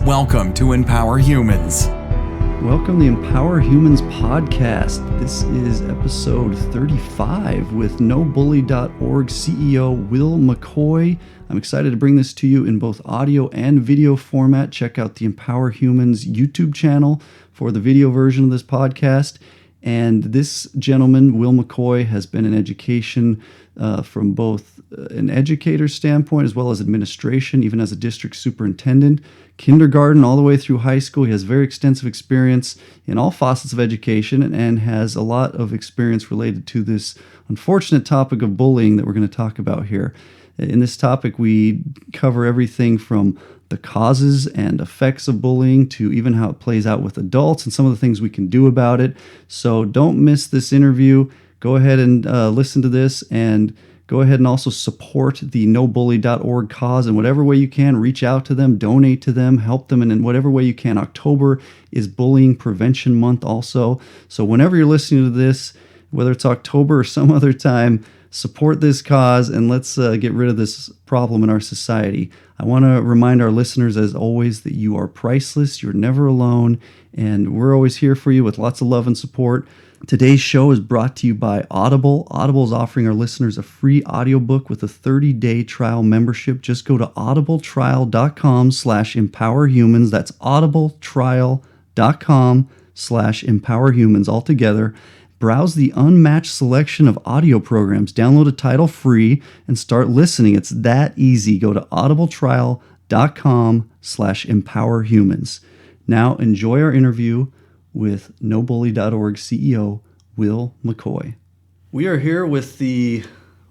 Welcome to Empower Humans. Welcome to the Empower Humans podcast. This is episode 35 with NoBully.org CEO Will Mccoy. I'm excited to bring this to you in both audio and video format. Check out the Empower Humans YouTube channel for the video version of this podcast. And this gentleman, Will Mccoy, has been in education from both an educator's standpoint as well as administration, even as a district superintendent, kindergarten all the way through high school. He has very extensive experience in all facets of education and has a lot of experience related to this unfortunate topic of bullying that we're going to talk about here. In this topic, we cover everything from the causes and effects of bullying to even how it plays out with adults and some of the things we can do about it. So don't miss this interview. Go ahead and listen to this, and go ahead and also support the NoBully.org cause in whatever way you can. Reach out to them, donate to them, help them in whatever way you can. October is Bullying Prevention Month also. So whenever you're listening to this, whether it's October or some other time, support this cause and let's get rid of this problem in our society. I want to remind our listeners, as always, that you are priceless, you're never alone, and we're always here for you with lots of love and support. Today's show is brought to you by Audible. Audible is offering our listeners a free audiobook with a 30-day trial membership. Just go to audibletrial.com/empowerhumans. That's audibletrial.com/empowerhumans altogether. Browse the unmatched selection of audio programs, download a title free, and start listening. It's that easy. Go to audibletrial.com/empowerhumans. Now enjoy our interview with NoBully.org CEO Will Mccoy. We are here with the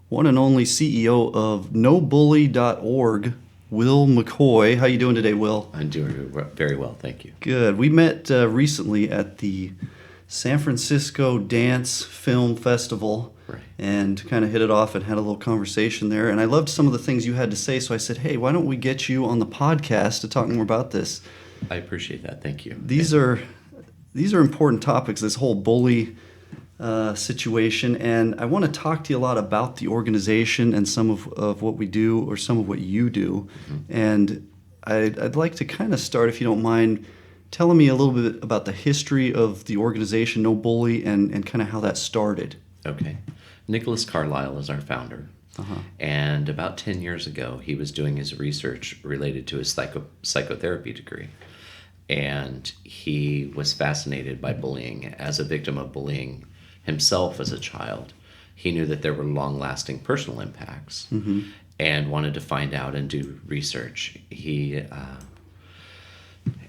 one and only CEO of NoBully.org, Will Mccoy. How you doing today, Will? I'm doing very well, thank you. Good. We met recently at the San Francisco Dance Film Festival, right, and kind of hit it off and had a little conversation there. And I loved some of the things you had to say, so I said, hey, why don't we get you on the podcast to talk more about this? I appreciate that. Thank you. These are important topics, this whole bully situation, and I want to talk to you a lot about the organization and some of what we do, or some of what you do. Mm-hmm. And I'd like to kind of start, if you don't mind, telling me a little bit about the history of the organization No Bully and kind of how that started. Okay. Nicholas Carlisle is our founder. Uh-huh. And about 10 years ago, he was doing his research related to his psychotherapy degree. And he was fascinated by bullying. As a victim of bullying himself as a child, he knew that there were long-lasting personal impacts, mm-hmm, and wanted to find out and do research. He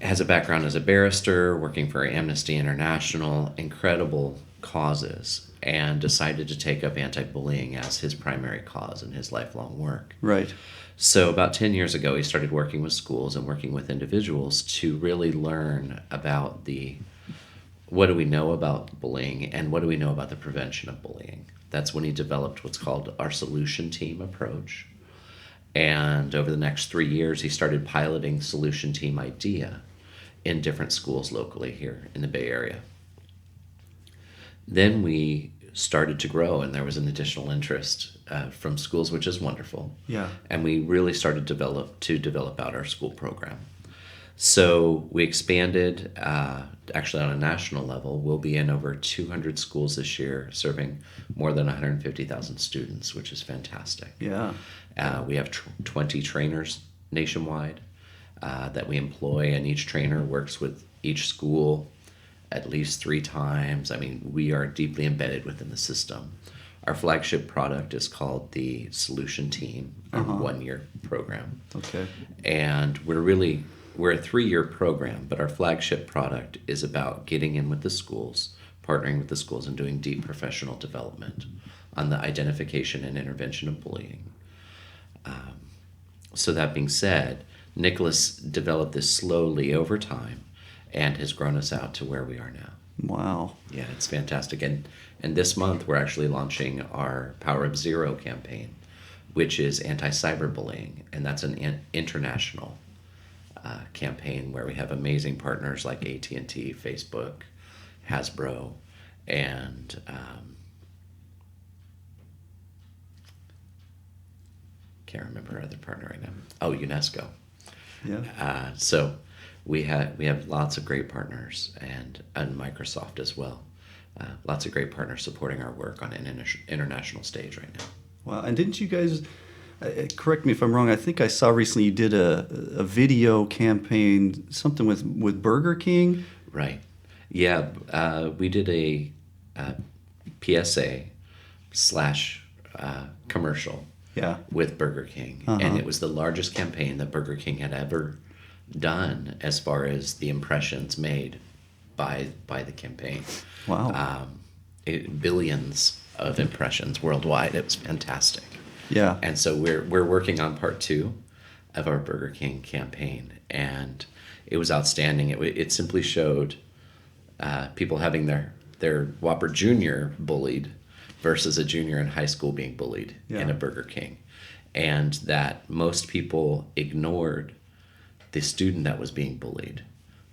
has a background as a barrister, working for Amnesty International, incredible causes, and decided to take up anti-bullying as his primary cause in his lifelong work. Right. So about 10 years ago, he started working with schools and working with individuals to really learn about what do we know about bullying and what do we know about the prevention of bullying. That's when he developed what's called our solution team approach. And over the next 3 years, he started piloting solution team idea in different schools locally here in the Bay Area. Then we started to grow, and there was an additional interest from schools, which is wonderful. Yeah. And we really started to develop out our school program. So we expanded, actually on a national level. We'll be in over 200 schools this year, serving more than 150,000 students, which is fantastic. Yeah. We have 20 trainers nationwide that we employ, and each trainer works with each school at least 3 times. I mean, we are deeply embedded within the system. Our flagship product is called the Solution Team, our 1-year program. Okay. And we're a 3-year program, but our flagship product is about getting in with the schools, partnering with the schools, and doing deep professional development on the identification and intervention of bullying. So that being said, Nicholas developed this slowly over time and has grown us out to where we are now. Wow. Yeah, it's fantastic. And this month, we're actually launching our Power of Zero campaign, which is anti-cyberbullying. And that's an international campaign where we have amazing partners like AT&T, Facebook, Hasbro, and can't remember our other partner right now. Oh, UNESCO. Yeah. So we have lots of great partners, and Microsoft as well. Lots of great partners supporting our work on an international stage right now. Wow. And didn't you guys, correct me if I'm wrong, I think I saw recently you did a video campaign, something with Burger King? Right. Yeah, we did a PSA / commercial with Burger King. And it was the largest campaign that Burger King had ever done as far as the impressions made by the campaign. Wow. Billions of impressions worldwide. It was fantastic. Yeah. And so we're working on part 2 of our Burger King campaign, and it was outstanding. It simply showed people having their Whopper Junior bullied versus a junior in high school being bullied in a Burger King, and that most people ignored the student that was being bullied,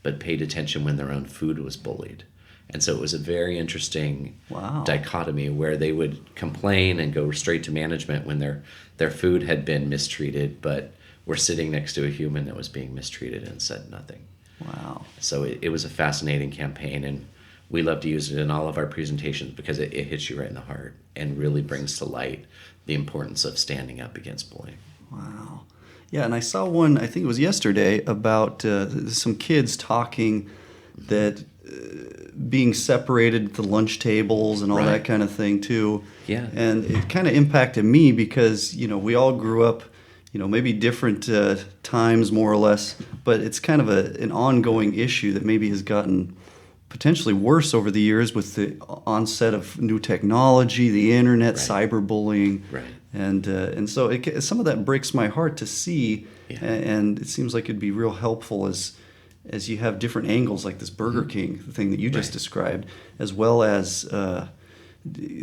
but paid attention when their own food was bullied. And so it was a very interesting dichotomy where they would complain and go straight to management when their food had been mistreated, but were sitting next to a human that was being mistreated and said nothing. Wow. So it was a fascinating campaign, and we love to use it in all of our presentations because it hits you right in the heart and really brings to light the importance of standing up against bullying. Wow. Yeah, and I saw one, I think it was yesterday, about some kids talking that being separated at the lunch tables and all that kind of thing too. Yeah. And it kind of impacted me because, we all grew up, maybe different times more or less, but it's kind of an ongoing issue that maybe has gotten potentially worse over the years with the onset of new technology, the internet, cyberbullying. Right. And so some of that breaks my heart to see, and it seems like it'd be real helpful as you have different angles like this Burger King thing that you just described, as well as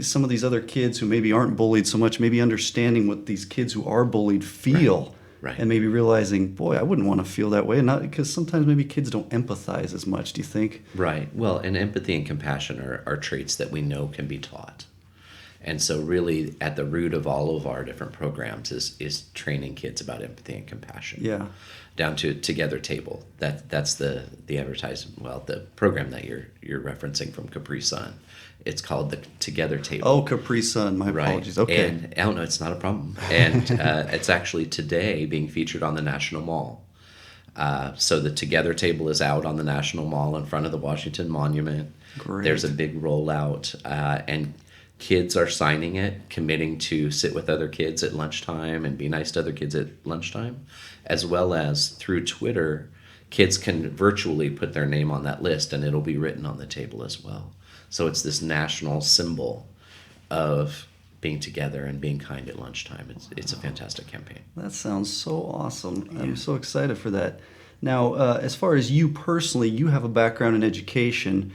some of these other kids who maybe aren't bullied so much, maybe understanding what these kids who are bullied feel. Right. And maybe realizing, boy, I wouldn't want to feel that way. And not because sometimes maybe kids don't empathize as much, do you think? Right. Well, and empathy and compassion are traits that we know can be taught. And so really at the root of all of our different programs is training kids about empathy and compassion. Yeah. Down to Together Table. That's the advertisement, the program that you're referencing from Capri Sun. It's called the Together Table. Oh, Capri Sun. My apologies. Okay. And no, it's not a problem. And it's actually today being featured on the National Mall. So the Together Table is out on the National Mall in front of the Washington Monument. Great. There's a big rollout, and kids are signing it, committing to sit with other kids at lunchtime and be nice to other kids at lunchtime, as well as through Twitter, kids can virtually put their name on that list and it'll be written on the table as well. So it's this national symbol of being together and being kind at lunchtime. It's a fantastic campaign. That sounds so awesome. Yeah. I'm so excited for that. Now, as far as you personally, you have a background in education.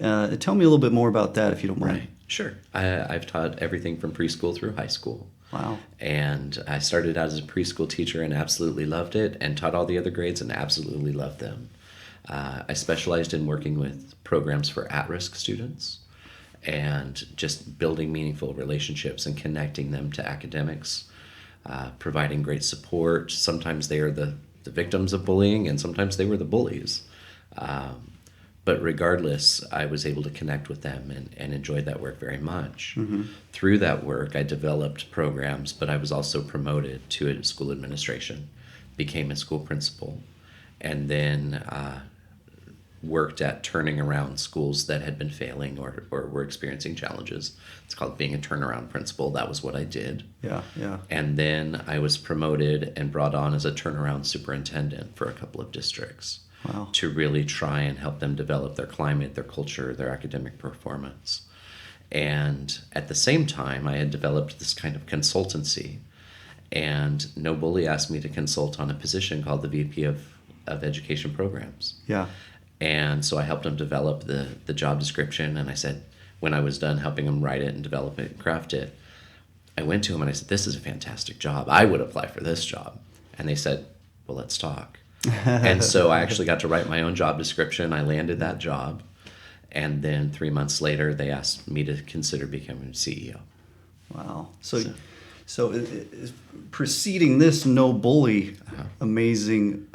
Tell me a little bit more about that, if you don't mind. Right. Sure. I've taught everything from preschool through high school. Wow. And I started out as a preschool teacher and absolutely loved it, and taught all the other grades and absolutely loved them. I specialized in working with programs for at-risk students and just building meaningful relationships and connecting them to academics, providing great support. Sometimes they are the victims of bullying, and sometimes they were the bullies. But regardless, I was able to connect with them and enjoyed that work very much. Mm-hmm. Through that work, I developed programs, but I was also promoted to a school administration, became a school principal, and then worked at turning around schools that had been failing or were experiencing challenges. It's called being a turnaround principal. That was what I did. Yeah. And then I was promoted and brought on as a turnaround superintendent for a couple of districts. Wow. To really try and help them develop their climate, their culture, their academic performance. And at the same time, I had developed this kind of consultancy. And No Bully asked me to consult on a position called the VP of Education Programs. Yeah. And so I helped him develop the job description. And I said, when I was done helping him write it and develop it and craft it, I went to him and I said, this is a fantastic job. I would apply for this job. And they said, well, let's talk. And so I actually got to write my own job description. I landed that job. And then 3 months later, they asked me to consider becoming CEO. Wow. So preceding this No Bully amazing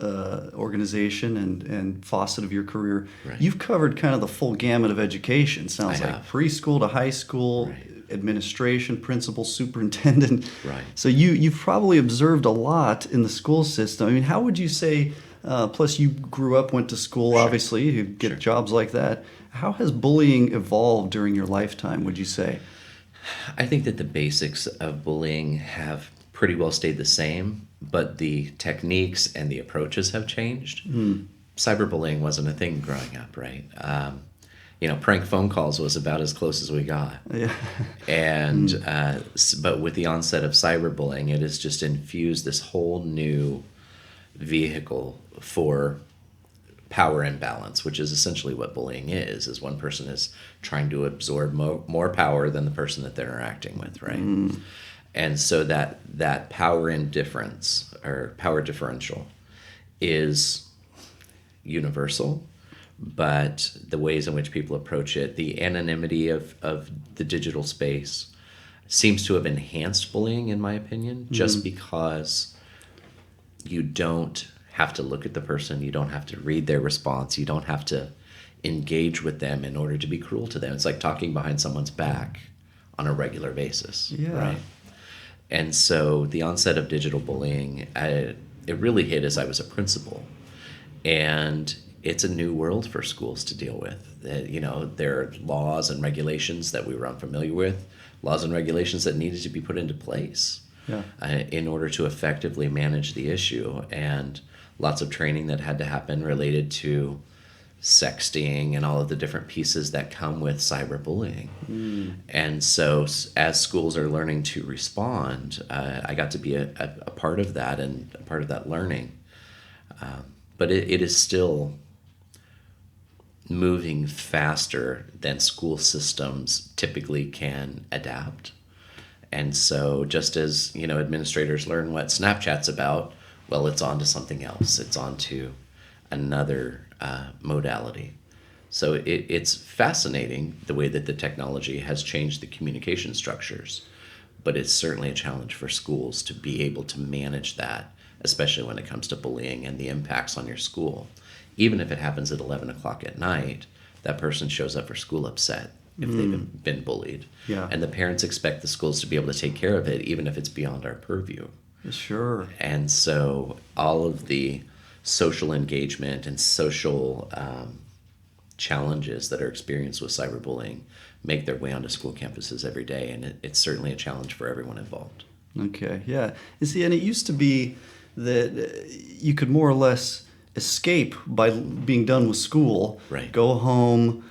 organization and facet of your career, Right. you've covered kind of the full gamut of education. Sounds I like have. preschool to high school, Right. administration, principal, superintendent. Right. So you've probably observed a lot in the school system. I mean, how would you say, plus you grew up, went to school, Sure. obviously, you get Sure. jobs like that. How has bullying evolved during your lifetime, would you say? I think that the basics of bullying have pretty well stayed the same, but the techniques and the approaches have changed. Cyberbullying wasn't a thing growing up, right? Prank phone calls was about as close as we got. Yeah. And but with the onset of cyberbullying, it has just infused this whole new vehicle for power imbalance, which is essentially what bullying is one person is trying to absorb more power than the person that they're interacting with, right? And so that power indifference or power differential is universal, but the ways in which people approach it, the anonymity of the digital space seems to have enhanced bullying, in my opinion, just because you don't have to look at the person, you don't have to read their response, you don't have to engage with them in order to be cruel to them. It's like talking behind someone's back on a regular basis, right? And so the onset of digital bullying, it really hit as I was a principal. And it's a new world for schools to deal with. There are laws and regulations that we were unfamiliar with, laws and regulations that needed to be put into place in order to effectively manage the issue. And lots of training that had to happen related to sexting and all of the different pieces that come with cyberbullying. And so as schools are learning to respond, I got to be a part of that and a part of that learning. But it is still moving faster than school systems typically can adapt. And so just as, administrators learn what Snapchat's about, well, it's on to something else. It's on to another modality. So it's fascinating the way that the technology has changed the communication structures, but it's certainly a challenge for schools to be able to manage that, especially when it comes to bullying and the impacts on your school. Even if it happens at 11 o'clock at night, that person shows up for school upset if they've been bullied. Yeah. And the parents expect the schools to be able to take care of it, even if it's beyond our purview. Sure. And so all of the social engagement and social challenges that are experienced with cyberbullying make their way onto school campuses every day, and it's certainly a challenge for everyone involved. Okay, yeah. You see, and it used to be that you could more or less escape by being done with school, Right. Go home,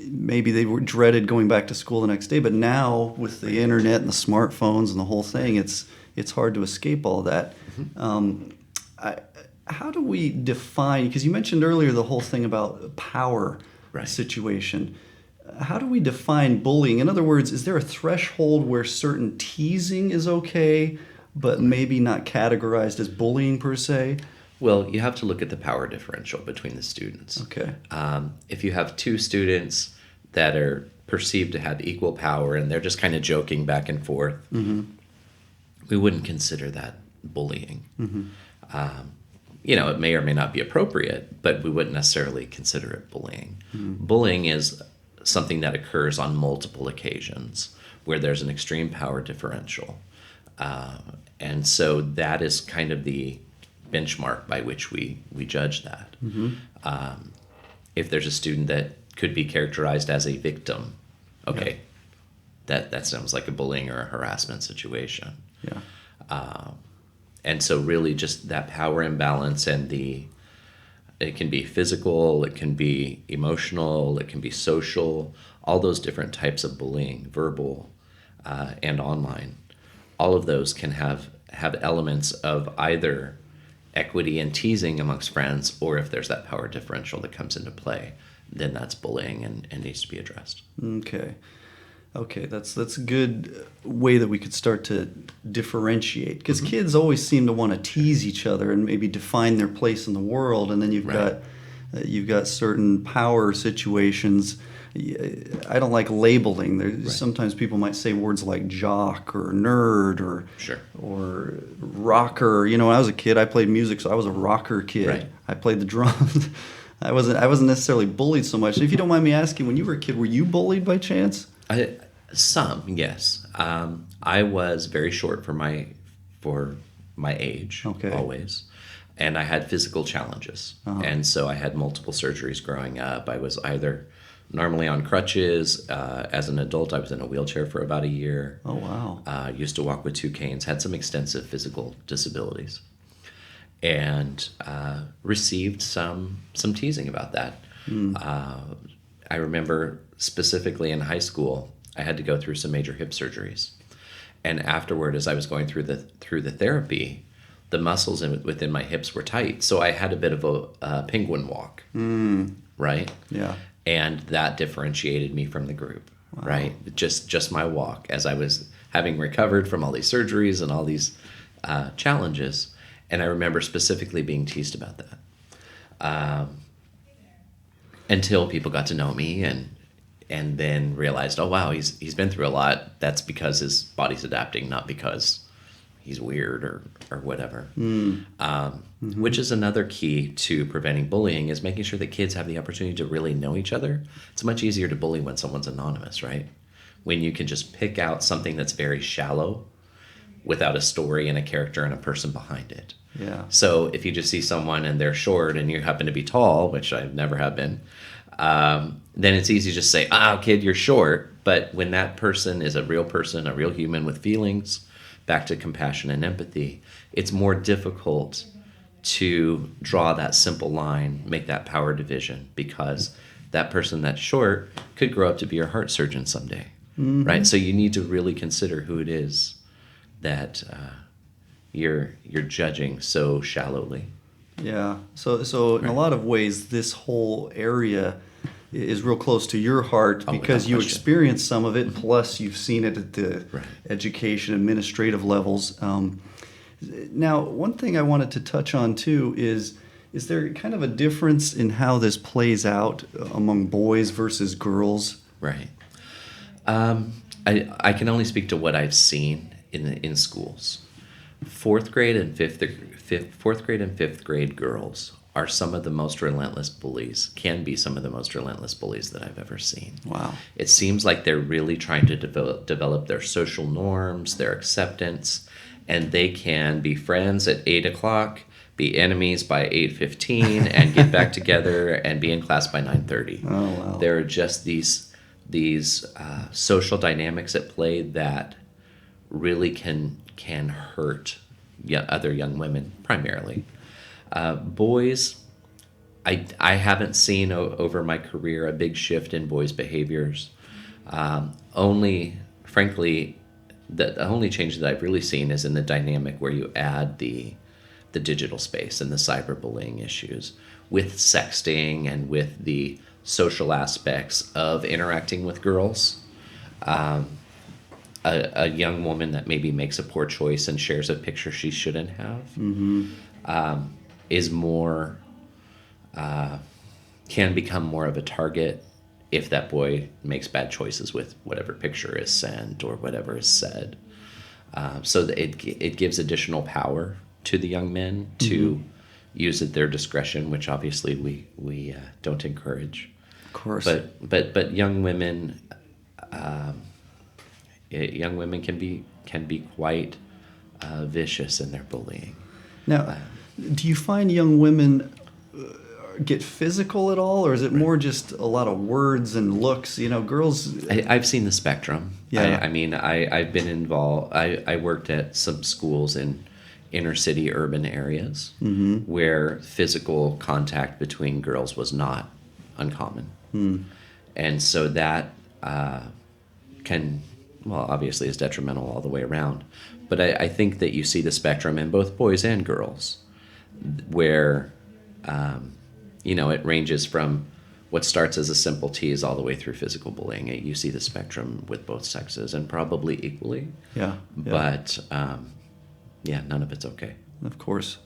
maybe they were dreaded going back to school the next day, but now with the internet and the smartphones and the whole thing, it's hard to escape all that. How do we define, because you mentioned earlier the whole thing about power situation. How do we define bullying? In other words, is there a threshold where certain teasing is okay, but maybe not categorized as bullying per se? Well, you have to look at the power differential between the students. Okay. If you have two students that are perceived to have equal power and they're just kind of joking back and forth, we wouldn't consider that bullying. It may or may not be appropriate, but we wouldn't necessarily consider it bullying. Bullying is something that occurs on multiple occasions where there's an extreme power differential. And so that is kind of the benchmark by which we judge that. If there's a student that could be characterized as a victim, okay, that sounds like a bullying or a harassment situation. And so really just that power imbalance and it can be physical, it can be emotional, it can be social, all those different types of bullying, verbal and online. All of those can have elements of either equity and teasing amongst friends, or if there's that power differential that comes into play, then that's bullying and needs to be addressed. Okay, that's a good way that we could start to differentiate, because kids always seem to want to tease each other and maybe define their place in the world, and then you've got You've got certain power situations. I don't like labeling. Sometimes people might say words like jock or nerd or rocker. You know, when I was a kid, I played music, so I was a rocker kid. Right. I played the drums. I wasn't necessarily bullied so much. If you don't mind me asking, when you were a kid, were you bullied by chance? Some, yes. I was very short for my age, always, and I had physical challenges, and so I had multiple surgeries growing up. I was either normally on crutches. As an adult, I was in a wheelchair for about a year. Oh, wow. Used to walk with two canes. Had some extensive physical disabilities, and received some teasing about that. I remember specifically in high school, I had to go through some major hip surgeries, and afterward, as I was going through the therapy, the muscles within my hips were tight, so I had a bit of a penguin walk, right? Yeah. And that differentiated me from the group, right? Just my walk, as I was having recovered from all these surgeries and all these challenges. And I remember specifically being teased about that, until people got to know me and then realized, oh wow, he's been through a lot. That's because his body's adapting, not because he's weird or whatever. Which is another key to preventing bullying, is making sure that kids have the opportunity to really know each other. It's much easier to bully when someone's anonymous, right? When you can just pick out something that's very shallow without a story and a character and a person behind it. Yeah. So if you just see someone and they're short and you happen to be tall, which I never have been, then it's easy to just say, kid, you're short. But when that person is a real person, a real human with feelings, back to compassion and empathy, it's more difficult to draw that simple line, make that power division, because that person that's short could grow up to be your heart surgeon someday, right? So you need to really consider who it is that you're judging so shallowly. Yeah. So in a lot of ways, this whole area is real close to your heart because you experienced some of it, plus you've seen it at the education, administrative levels. Now, one thing I wanted to touch on too is there kind of a difference in how this plays out among boys versus girls? Right. I can only speak to what I've seen in schools. Fourth grade and fifth grade girls are some of the most relentless bullies, can be some of the most relentless bullies that I've ever seen. Wow. It seems like they're really trying to develop their social norms, their acceptance, and they can be friends at 8 o'clock, be enemies by 8:15, and get back together and be in class by 9:30. Oh, wow. There are just these social dynamics at play that really can hurt other young women primarily. Boys, I haven't seen over my career a big shift in boys' behaviors. Frankly, the only change that I've really seen is in the dynamic where you add the digital space and the cyberbullying issues with sexting and with the social aspects of interacting with girls. A young woman that maybe makes a poor choice and shares a picture she shouldn't have is more, can become more of a target if that boy makes bad choices with whatever picture is sent or whatever is said. So it gives additional power to the young men to use at their discretion, which obviously we don't encourage. Of course. But young women can be quite vicious in their bullying. Now, do you find young women get physical at all, or is it more just a lot of words and looks? You know, girls. I've seen the spectrum. Yeah. I've been involved. I worked at some schools in inner city urban areas where physical contact between girls was not uncommon. And so that obviously is detrimental all the way around. But I think that you see the spectrum in both boys and girls where, it ranges from what starts as a simple tease all the way through physical bullying. You see the spectrum with both sexes and probably equally. Yeah. But, none of it's okay. Of course.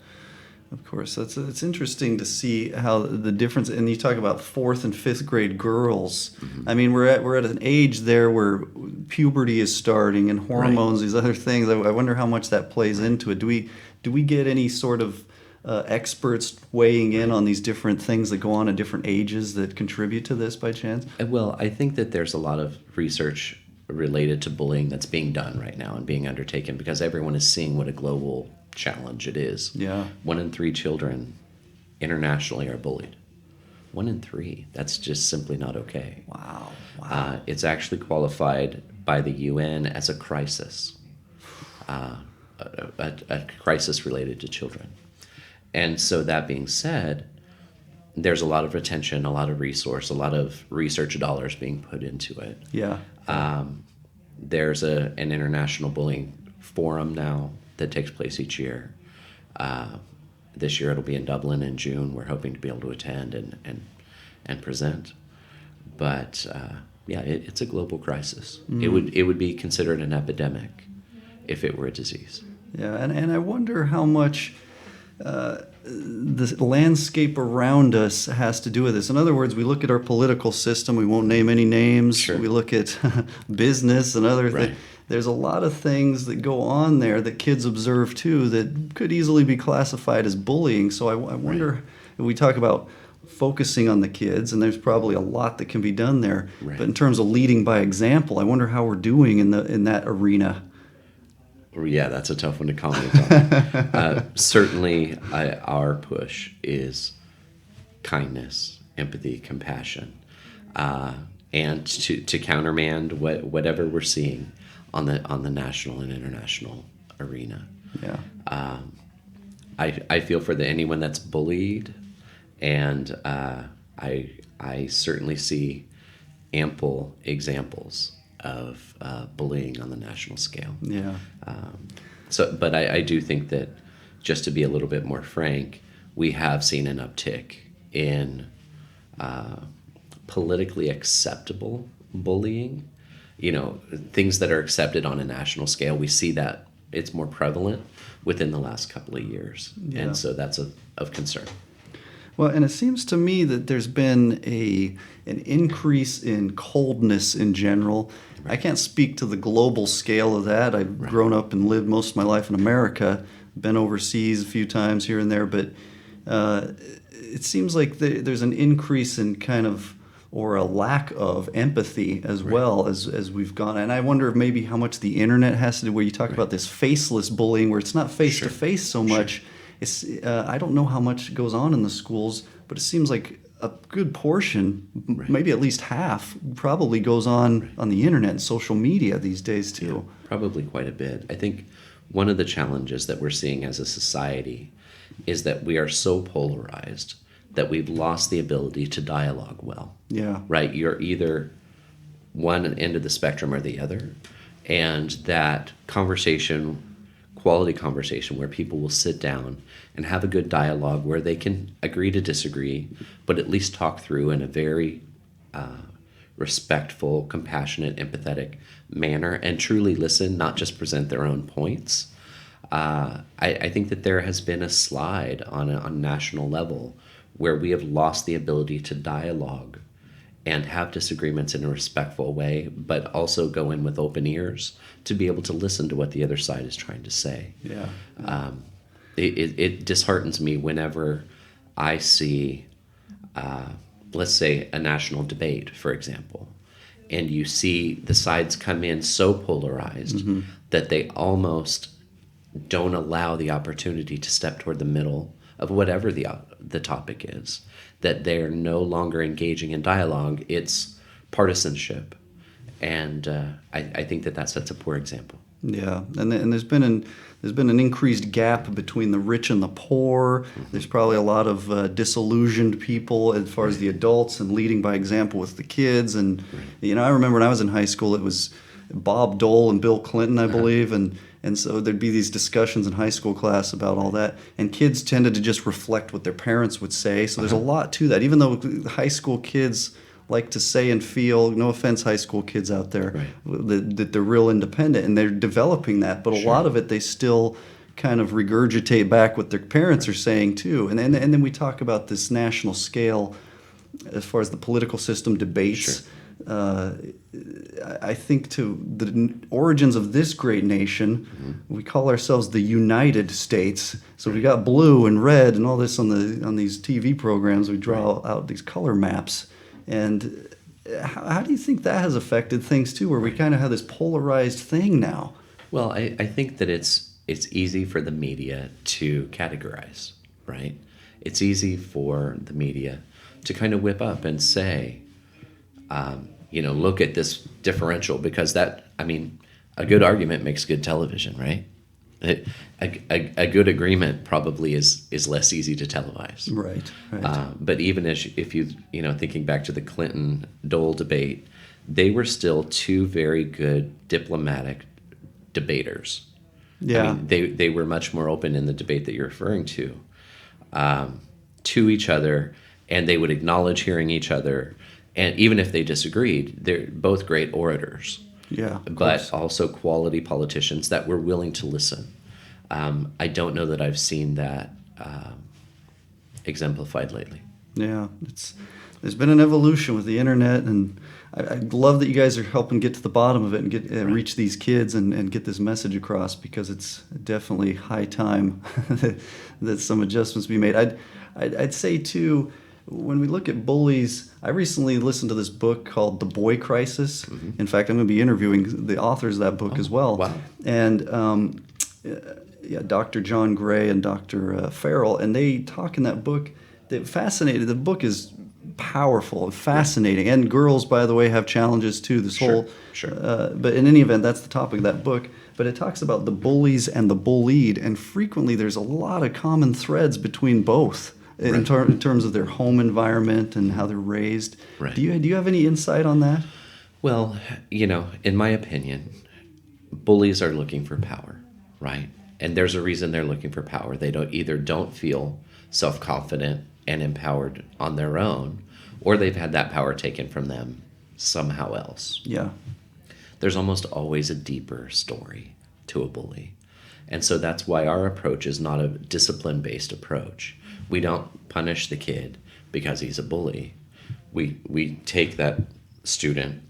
Of course, it's interesting to see how the difference. And you talk about fourth and fifth grade girls. I mean, we're at an age there where puberty is starting and hormones, these other things. I wonder how much that plays into it. Do we get any sort of experts weighing in on these different things that go on at different ages that contribute to this by chance? Well, I think that there's a lot of research related to bullying that's being done right now and being undertaken because everyone is seeing what a global challenge it is. Yeah. 1 in 3 children internationally are bullied. 1 in 3. That's just simply not okay. Wow. It's actually qualified by the UN as a crisis, a crisis related to children. And so that being said, there's a lot of attention, a lot of resource, a lot of research dollars being put into it. Yeah. There's an international bullying forum now that takes place each year. This year it'll be in Dublin in June. We're hoping to be able to attend and present. But it's a global crisis. It would be considered an epidemic if it were a disease. Yeah, and I wonder how much the landscape around us has to do with this. In other words, we look at our political system. We won't name any names. Sure. We look at business and other things. There's a lot of things that go on there that kids observe too that could easily be classified as bullying. So I wonder if we talk about focusing on the kids, and there's probably a lot that can be done there. Right. But in terms of leading by example, I wonder how we're doing in that arena. Yeah, that's a tough one to comment on. Certainly, our push is kindness, empathy, compassion, and to countermand whatever we're seeing on the national and international arena. Yeah. I feel for anyone that's bullied, and I certainly see ample examples of bullying on the national scale. Yeah. But I do think that, just to be a little bit more frank, we have seen an uptick in politically acceptable bullying. You know, things that are accepted on a national scale. We see that it's more prevalent within the last couple of years, and so that's of concern. Well, and it seems to me that there's been an increase in coldness in general. Right. I can't speak to the global scale of that. I've grown up and lived most of my life in America, been overseas a few times here and there, but it seems like there's an increase in kind of, or a lack of empathy as well as we've gone. And I wonder maybe how much the internet has to do, where you talk about this faceless bullying, where it's not face-to-face so much. It's I don't know how much goes on in the schools, but it seems like a good portion, maybe at least half, probably goes on the internet and social media these days too. Yeah, probably quite a bit. I think one of the challenges that we're seeing as a society is that we are so polarized that we've lost the ability to dialogue well. Yeah. Right? You're either one end of the spectrum or the other. And that conversation, quality conversation, where people will sit down and have a good dialogue where they can agree to disagree, but at least talk through in a very respectful, compassionate, empathetic manner and truly listen, not just present their own points. I think that there has been a slide on a national level where we have lost the ability to dialogue and have disagreements in a respectful way, but also go in with open ears to be able to listen to what the other side is trying to say. Yeah. It disheartens me whenever I see, let's say, a national debate, for example, and you see the sides come in so polarized that they almost don't allow the opportunity to step toward the middle of whatever the topic is, that they're no longer engaging in dialogue. It's partisanship, and I think that sets a poor example. Yeah, and there's been an increased gap between the rich and the poor. There's probably a lot of disillusioned people as far as the adults, and leading by example with the kids. And I remember when I was in high school, it was Bob Dole and Bill Clinton, I believe, and so there'd be these discussions in high school class about all that, and kids tended to just reflect what their parents would say. So there's a lot to that, even though high school kids like to say and feel, no offense high school kids out there, that they're real independent, and they're developing that, but a lot of it they still kind of regurgitate back what their parents are saying too. And then we talk about this national scale as far as the political system debates. Sure. I think to the origins of this great nation, we call ourselves the United States. So we got blue and red and all this on these TV programs. We draw out these color maps. And how do you think that has affected things too, where we kind of have this polarized thing now? Well, I think that it's easy for the media to categorize, right? It's easy for the media to kind of whip up and say, look at this differential, because a good argument makes good television, right? A good agreement probably is less easy to televise. Right. But even if you thinking back to the Clinton-Dole debate, they were still two very good diplomatic debaters. Yeah. They were much more open in the debate that you're referring to each other, and they would acknowledge hearing each other. And even if they disagreed, they're both great orators. Yeah, but also quality politicians that were willing to listen. I don't know that I've seen that exemplified lately. Yeah, there's been an evolution with the internet, and I love that you guys are helping get to the bottom of it and get reach these kids and get this message across, because it's definitely high time that some adjustments be made. I'd say too, when we look at bullies, I recently listened to this book called The Boy Crisis. Mm-hmm. In fact, I'm going to be interviewing the authors of that book as well. Wow. And Dr. John Gray and Dr. Farrell, and they talk in that book. The book is powerful and fascinating. And girls, by the way, have challenges too. Sure. But in any event, that's the topic of that book. But it talks about the bullies and the bullied, and frequently there's a lot of common threads between both. In terms of their home environment and how they're raised. Right. Do you have any insight on that? Well, in my opinion, bullies are looking for power, right? And there's a reason they're looking for power. They don't feel self-confident and empowered on their own, or they've had that power taken from them somehow else. Yeah. There's almost always a deeper story to a bully. And so that's why our approach is not a discipline-based approach. We don't punish the kid because he's a bully. We take that student,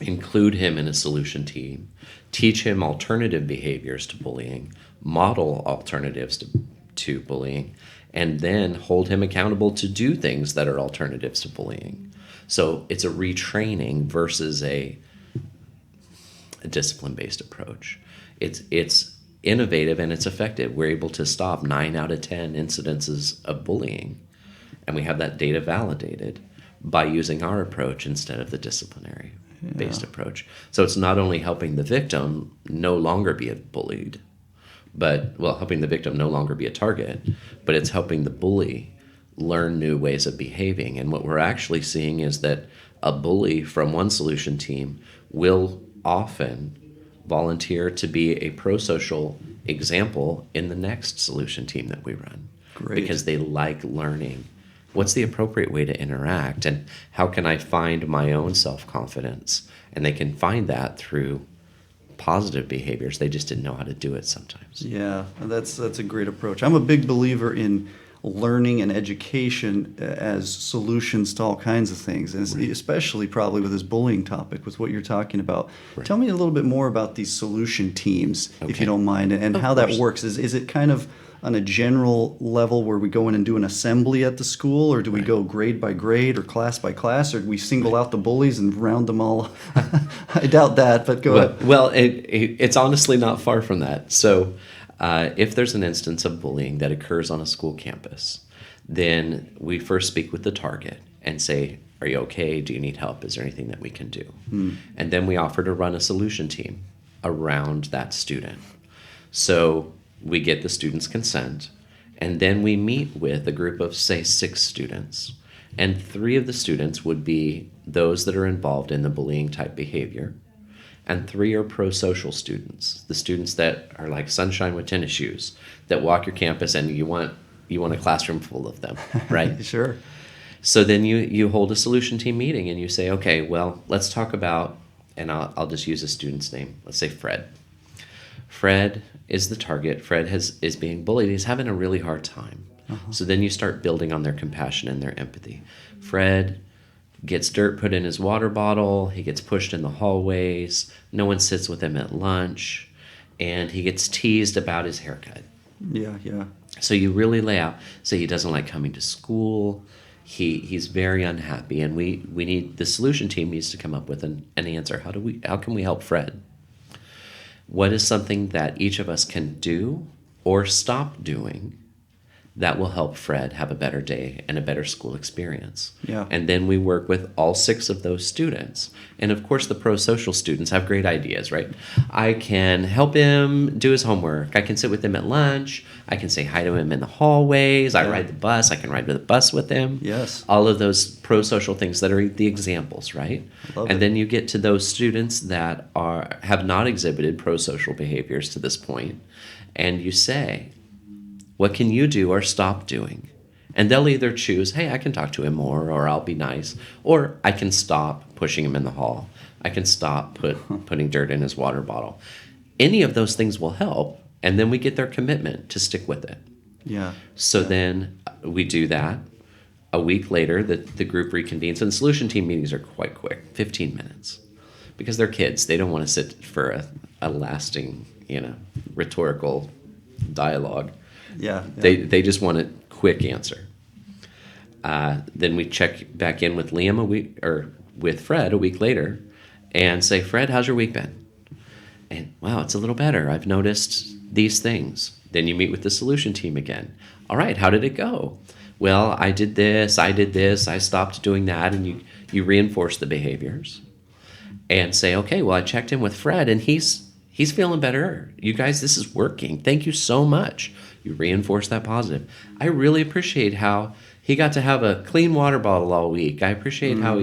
include him in a solution team, teach him alternative behaviors to bullying, model alternatives to bullying, and then hold him accountable to do things that are alternatives to bullying. So it's a retraining versus a discipline-based approach. It's innovative and it's effective. We're able to stop 9 out of 10 incidences of bullying, and we have that data validated by using our approach instead of the disciplinary-based approach. So it's not only helping the victim no longer be bullied, helping the victim no longer be a target, but it's helping the bully learn new ways of behaving. And what we're actually seeing is that a bully from one solution team will often volunteer to be a pro-social example in the next solution team that we run. Great. Because they like learning what's the appropriate way to interact and how can I find my own self-confidence. And they can find that through positive behaviors. They just didn't know how to do it sometimes. Yeah, that's a great approach. I'm a big believer in learning and education as solutions to all kinds of things, and especially probably with this bullying topic, with what you're talking about. Right. Tell me a little bit more about these solution teams, if you don't mind, and how that works. Is it kind of on a general level where we go in and do an assembly at the school, or do we go grade by grade or class by class, or do we single out the bullies and round them all? I doubt that, but go ahead. Well, it's honestly not far from that. So if there's an instance of bullying that occurs on a school campus, then we first speak with the target and say, are you okay? Do you need help? Is there anything that we can do? And then we offer to run a solution team around that student. So we get the student's consent, and then we meet with a group of, say, 6 students. And 3 of the students would be those that are involved in the bullying type behavior. And 3 are pro-social students, the students that are like sunshine with tennis shoes, that walk your campus and you want a classroom full of them, right? Sure. So then you hold a solution team meeting and you say, okay, well, let's talk about, and I'll just use a student's name. Let's say Fred. Fred is the target. Fred is being bullied. He's having a really hard time. So then you start building on their compassion and their empathy. Fred gets dirt put in his water bottle. He gets pushed in the hallways. No one sits with him at lunch. And he gets teased about his haircut. Yeah, yeah. So you really lay out, say he doesn't like coming to school. He's very unhappy. And the solution team needs to come up with an answer. How can we help Fred? What is something that each of us can do or stop doing that will help Fred have a better day and a better school experience? Yeah. And then we work with all 6 of those students. And of course, the pro-social students have great ideas, right? I can help him do his homework. I can sit with him at lunch. I can say hi to him in the hallways. I ride the bus. I can ride the bus with him. Yes. All of those pro-social things that are the examples, right? Love and it. then you get to those students that have not exhibited pro-social behaviors to this point, and you say, what can you do or stop doing? And they'll either choose, hey, I can talk to him more, or I'll be nice, or I can stop pushing him in the hall. I can stop putting dirt in his water bottle. Any of those things will help, and then we get their commitment to stick with it. Yeah. So then we do that. A week later, the group reconvenes, and the solution team meetings are quite quick, 15 minutes. Because they're kids. They don't want to sit for a lasting, rhetorical dialogue. Yeah. They just want a quick answer. Then we check back in with Liam with Fred a week later and say, Fred, how's your week been? And wow, it's a little better. I've noticed these things. Then you meet with the solution team again. All right, how did it go? Well, I did this, I stopped doing that, and you reinforce the behaviors and say, okay, well, I checked in with Fred and he's feeling better. You guys, this is working. Thank you so much. You reinforce that positive. I really appreciate how he got to have a clean water bottle all week. I appreciate how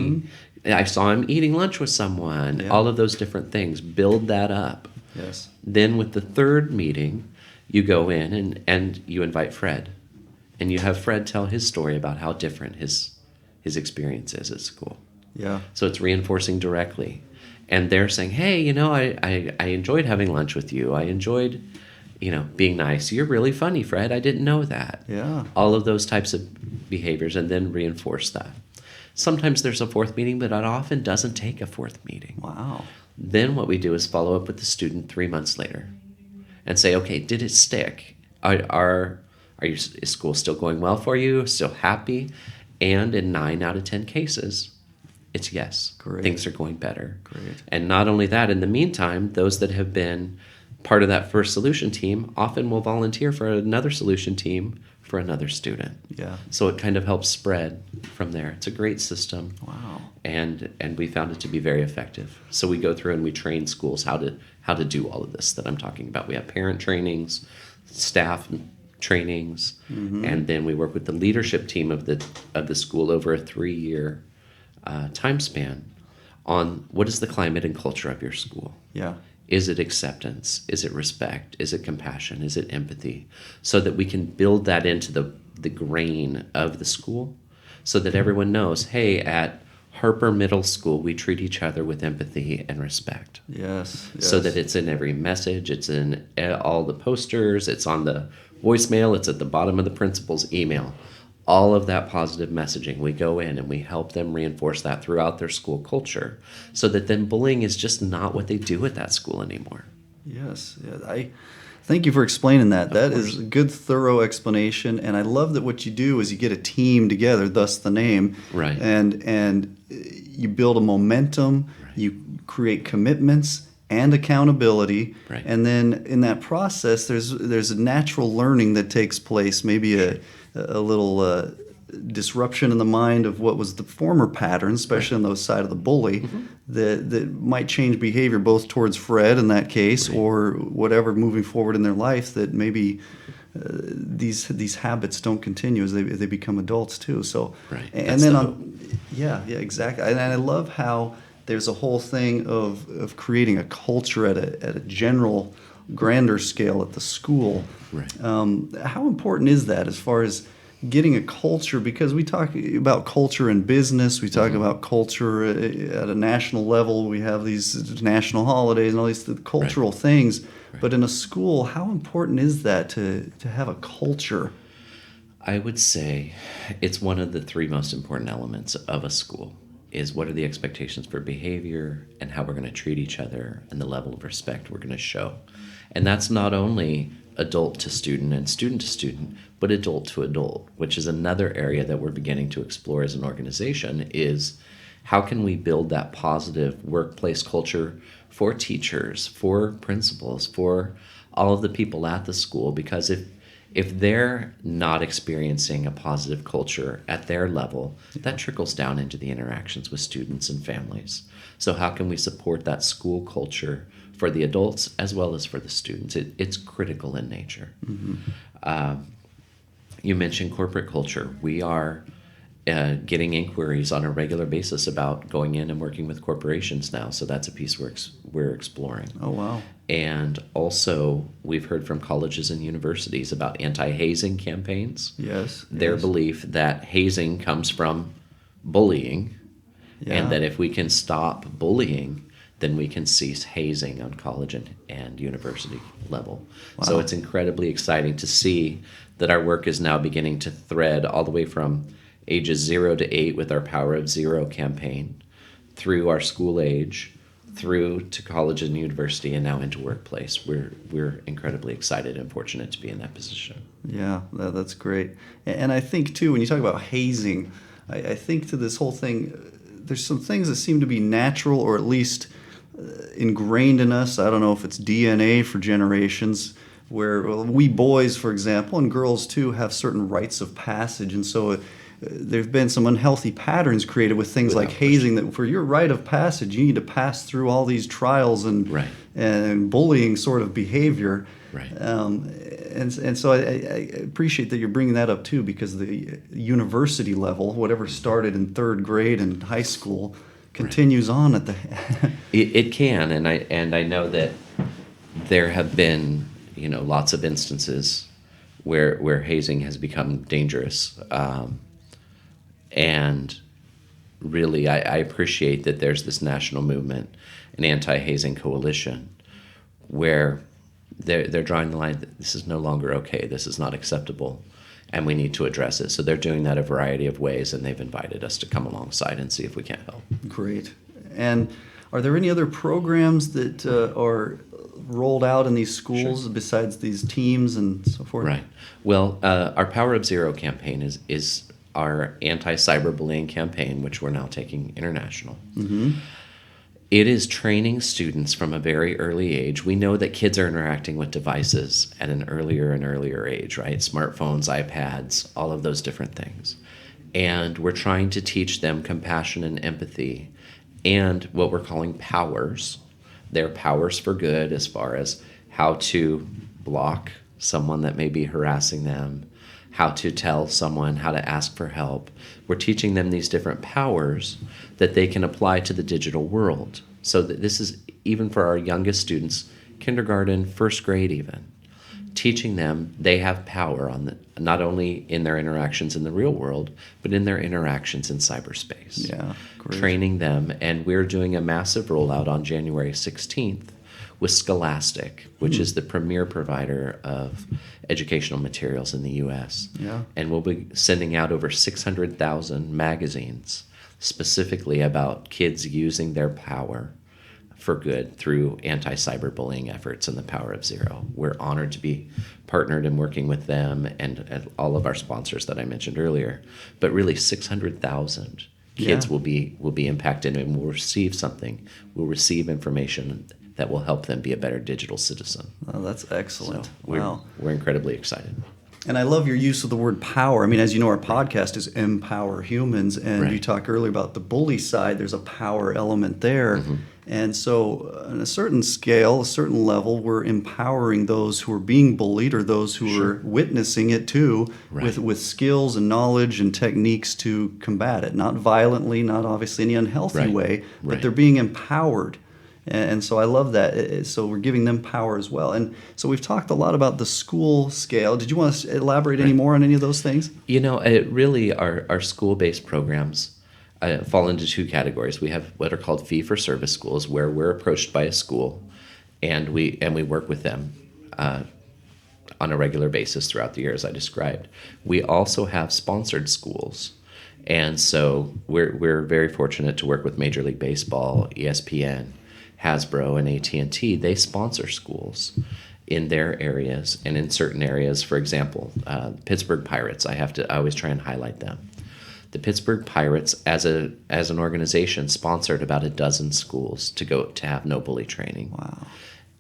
I saw him eating lunch with someone. Yeah. All of those different things. Build that up. Yes. Then with the third meeting, you go in and you invite Fred. And you have Fred tell his story about how different his experience is at school. Yeah. So it's reinforcing directly. And they're saying, hey, I enjoyed having lunch with you. I enjoyed, being nice. You're really funny, Fred. I didn't know that. Yeah. All of those types of behaviors, and then reinforce that. Sometimes there's a fourth meeting, but it often doesn't take a fourth meeting. Wow. Then what we do is follow up with the student 3 months later and say, okay, did it stick? Is school still going well for you? Still happy? And in 9 out of 10 cases, it's yes. Great. Things are going better. Great. And not only that, in the meantime, those that have been part of that first solution team often will volunteer for another solution team for another student. Yeah. So it kind of helps spread from there. It's a great system. Wow. And we found it to be very effective. So we go through and we train schools how to do all of this that I'm talking about. We have parent trainings, staff trainings, and then we work with the leadership team of the school over a 3-year time span on what is the climate and culture of your school. Yeah. Is it acceptance? Is it respect? Is it compassion? Is it empathy? So that we can build that into the grain of the school so that everyone knows, hey, at Harper Middle School, we treat each other with empathy and respect. Yes. So that it's in every message, it's in all the posters, it's on the voicemail, it's at the bottom of the principal's email. All of that positive messaging, we go in and we help them reinforce that throughout their school culture so that then bullying is just not what they do at that school anymore. Yes. Yeah, I thank you for explaining that. That is a good, thorough explanation. And I love that what you do is you get a team together, thus the name. Right. And you build a momentum, Right. you create commitments and accountability. Right. And then in that process, there's a natural learning that takes place, maybe a little disruption in the mind of what was the former pattern, especially on the side of the bully, that might change behavior both towards Fred in that case or whatever moving forward in their life, that maybe these habits don't continue as they become adults too. So, and then exactly. And I love how there's a whole thing of creating a culture at a general, grander scale at the school. Right. How important is that as far as getting a culture? Because we talk about culture in business, we talk about culture at a national level, we have these national holidays and all these cultural things, But in a school, how important is that to have a culture? I would say it's one of the three most important elements of a school is what are the expectations for behavior and how we're going to treat each other and the level of respect we're going to show. And that's not only adult to student and student to student, but adult to adult, which is another area that we're beginning to explore as an organization is how can we build that positive workplace culture for teachers, for principals, for all of the people at the school, because if they're not experiencing a positive culture at their level, that trickles down into the interactions with students and families. So how can we support that school culture for the adults as well as for the students? It's critical in nature. You mentioned corporate culture. We are getting inquiries on a regular basis about going in and working with corporations now. So that's a piece we're exploring. Oh, wow. And also, we've heard from colleges and universities about anti-hazing campaigns. Yes. Their belief that hazing comes from bullying, and that if we can stop bullying, then we can cease hazing on college and university level. Wow. So it's incredibly exciting to see that our work is now beginning to thread all the way from ages 0 to 8 with our Power of Zero campaign, through our school age, through to college and university, and now into workplace. We're incredibly excited and fortunate to be in that position. Yeah, that's great. And I think, too, when you talk about hazing, I think to this whole thing, there's some things that seem to be natural or at least ingrained in us. I don't know if it's DNA for generations, where we boys, for example, and girls, too, have certain rites of passage. And so there's been some unhealthy patterns created with things like hazing, that for your rite of passage, you need to pass through all these trials and bullying sort of behavior. Right. And so I appreciate that you're bringing that up too, because the university level, whatever started in third grade and high school, continues on at the. It can, and I know that there have been lots of instances where hazing has become dangerous. And really, I appreciate that there's this national movement, an anti-hazing coalition, where they're drawing the line that this is no longer okay, this is not acceptable, and we need to address it. So they're doing that a variety of ways, and they've invited us to come alongside and see if we can't help. Great. And are there any other programs that are rolled out in these schools besides these teams and so forth? Right. Well, our Power of Zero campaign is our anti-cyberbullying campaign, which we're now taking international. Mm-hmm. It is training students from a very early age. We know that kids are interacting with devices at an earlier and earlier age, right? Smartphones, iPads, all of those different things. And we're trying to teach them compassion and empathy and what we're calling powers. They're powers for good, as far as how to block someone that may be harassing them, how to tell someone, how to ask for help. We're teaching them these different powers that they can apply to the digital world. So that this is even for our youngest students, kindergarten, first grade even, teaching them they have power not only in their interactions in the real world, but in their interactions in cyberspace. Yeah, great. Training them, and we're doing a massive rollout on January 16th with Scholastic, which is the premier provider of educational materials in the U.S. Yeah. And we'll be sending out over 600,000 magazines specifically about kids using their power for good through anti-cyberbullying efforts and the Power of Zero. We're honored to be partnered and working with them and all of our sponsors that I mentioned earlier. But really, 600,000 kids will be impacted and will receive something, will receive information that will help them be a better digital citizen. Oh, that's excellent. So we're incredibly excited. And I love your use of the word power. I mean, as you know, our podcast is Empower Humans, and you talked earlier about the bully side. There's a power element there. Mm-hmm. And so on a certain scale, a certain level, we're empowering those who are being bullied or those who are witnessing it too, with skills and knowledge and techniques to combat it. Not violently, not obviously in any unhealthy way, but they're being empowered. And so I love that. So we're giving them power as well. And so we've talked a lot about the school scale. Did you want to elaborate any more on any of those things? Really our school-based programs fall into two categories. We have what are called fee-for-service schools, where we're approached by a school and we work with them on a regular basis throughout the year, as I described. We also have sponsored schools, and so we're very fortunate to work with Major League Baseball, ESPN, Hasbro, and AT&T. They sponsor schools in their areas, and in certain areas, for example, Pittsburgh Pirates. I always try and highlight them. The Pittsburgh Pirates, as an organization, sponsored about a dozen schools to have no bully training. Wow.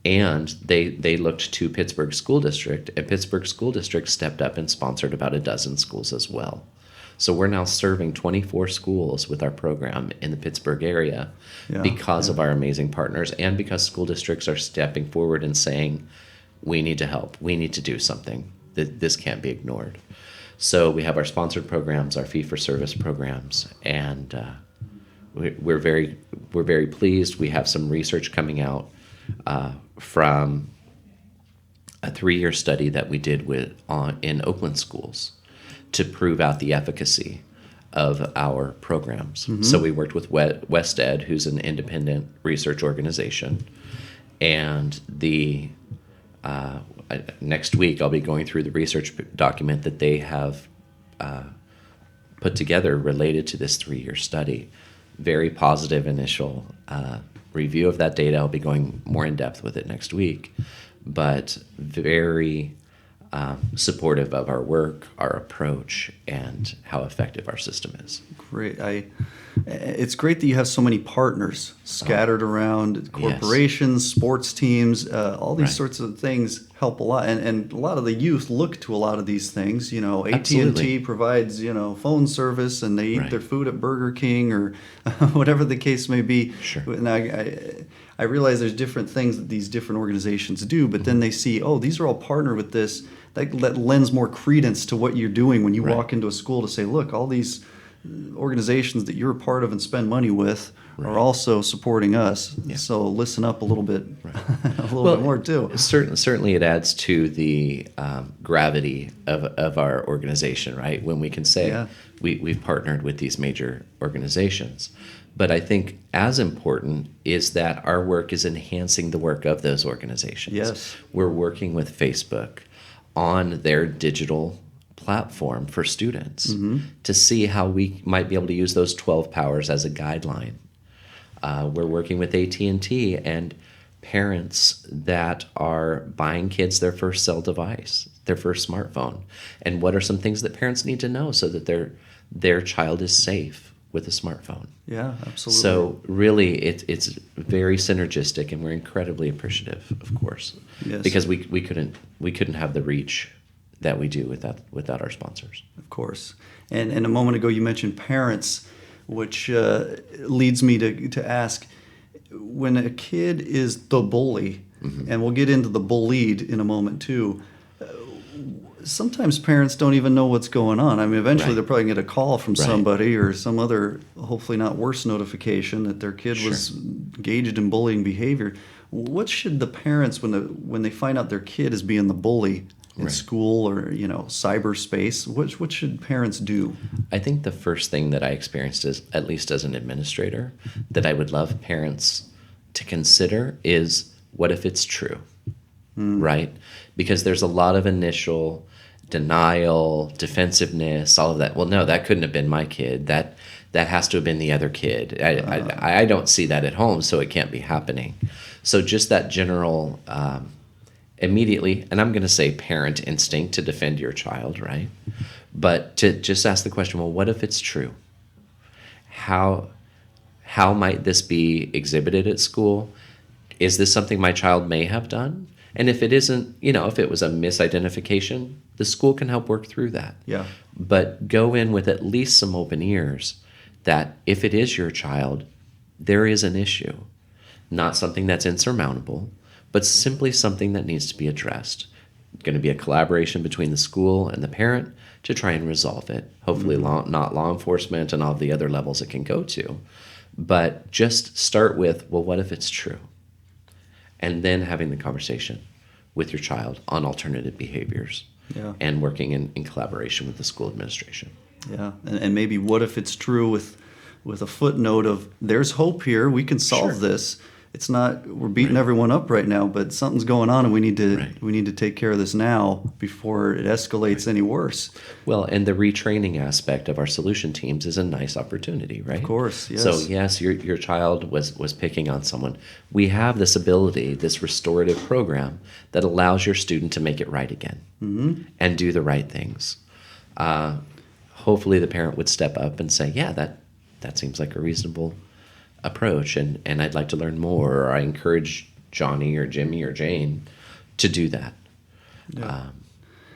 And they looked to Pittsburgh School District, and Pittsburgh School District stepped up and sponsored about a dozen schools as well. So we're now serving 24 schools with our program in the Pittsburgh area because of our amazing partners, and because school districts are stepping forward and saying, we need to help, we need to do something, this can't be ignored. So we have our sponsored programs, our fee-for-service programs, and we're very pleased. We have some research coming out from a 3-year study that we did in Oakland schools to prove out the efficacy of our programs. Mm-hmm. So we worked with WestEd, who's an independent research organization, and next week I'll be going through the research document that they have put together related to this 3-year study. Very positive initial review of that data. I'll be going more in depth with it next week, but very supportive of our work, our approach, and how effective our system is. Great. It's great that you have so many partners scattered around corporations, sports teams, all these sorts of things help a lot. And a lot of the youth look to a lot of these things. You know, AT&T provides, phone service, and they eat their food at Burger King or whatever the case may be. Sure. And I realize there's different things that these different organizations do, but then they see, these are all partnered with this. That lends more credence to what you're doing when you walk into a school to say, look, all these organizations that you're a part of and spend money with are also supporting us. Yeah. So listen up a little bit, a little bit more too. Certainly it adds to the gravity of our organization, right? When we can say we've partnered with these major organizations. But I think as important is that our work is enhancing the work of those organizations. Yes. We're working with Facebook on their digital platform for students to see how we might be able to use those 12 powers as a guideline. We're working with AT&T and parents that are buying kids their first cell device, their first smartphone. And what are some things that parents need to know so that their child is safe with a smartphone? Yeah, absolutely. So really, it's very synergistic, and we're incredibly appreciative, of course, because we couldn't have the reach that we do without our sponsors. Of course. And a moment ago you mentioned parents, which leads me to ask, when a kid is the bully, and we'll get into the bullied in a moment too, sometimes parents don't even know what's going on. I mean, eventually they're probably going to get a call from somebody or some other, hopefully not worse notification that their kid was engaged in bullying behavior. What should the parents, when they find out their kid is being the bully in school or cyberspace, what should parents do? I think the first thing that I experienced, at least as an administrator, that I would love parents to consider is, what if it's true? Right? Because there's a lot of initial denial, defensiveness, all of that. Well, no, that couldn't have been my kid. That has to have been the other kid. I don't see that at home, so it can't be happening. So just that general immediately, and I'm going to say parent instinct to defend your child, right? But to just ask the question, well, what if it's true? How might this be exhibited at school? Is this something my child may have done? And if it isn't, if it was a misidentification, the school can help work through that. Yeah. But go in with at least some open ears that if it is your child, there is an issue. Not something that's insurmountable, but simply something that needs to be addressed. It's going to be a collaboration between the school and the parent to try and resolve it. Hopefully not law enforcement and all the other levels it can go to. But just start with, well, what if it's true? And then having the conversation with your child on alternative behaviors and working in collaboration with the school administration. Yeah, and maybe what if it's true with a footnote of, there's hope here, we can solve this. it's not we're beating everyone up right now, but something's going on, and we need to take care of this now before it escalates any worse. Well, and the retraining aspect of our solution teams is a nice opportunity, right? Of course, yes. So yes, your child was picking on someone. We have this ability, this restorative program that allows your student to make it right again and do the right things. Hopefully the parent would step up and say, yeah, that seems like a reasonable approach, and I'd like to learn more, or I encourage Johnny or Jimmy or Jane to do that. Yeah.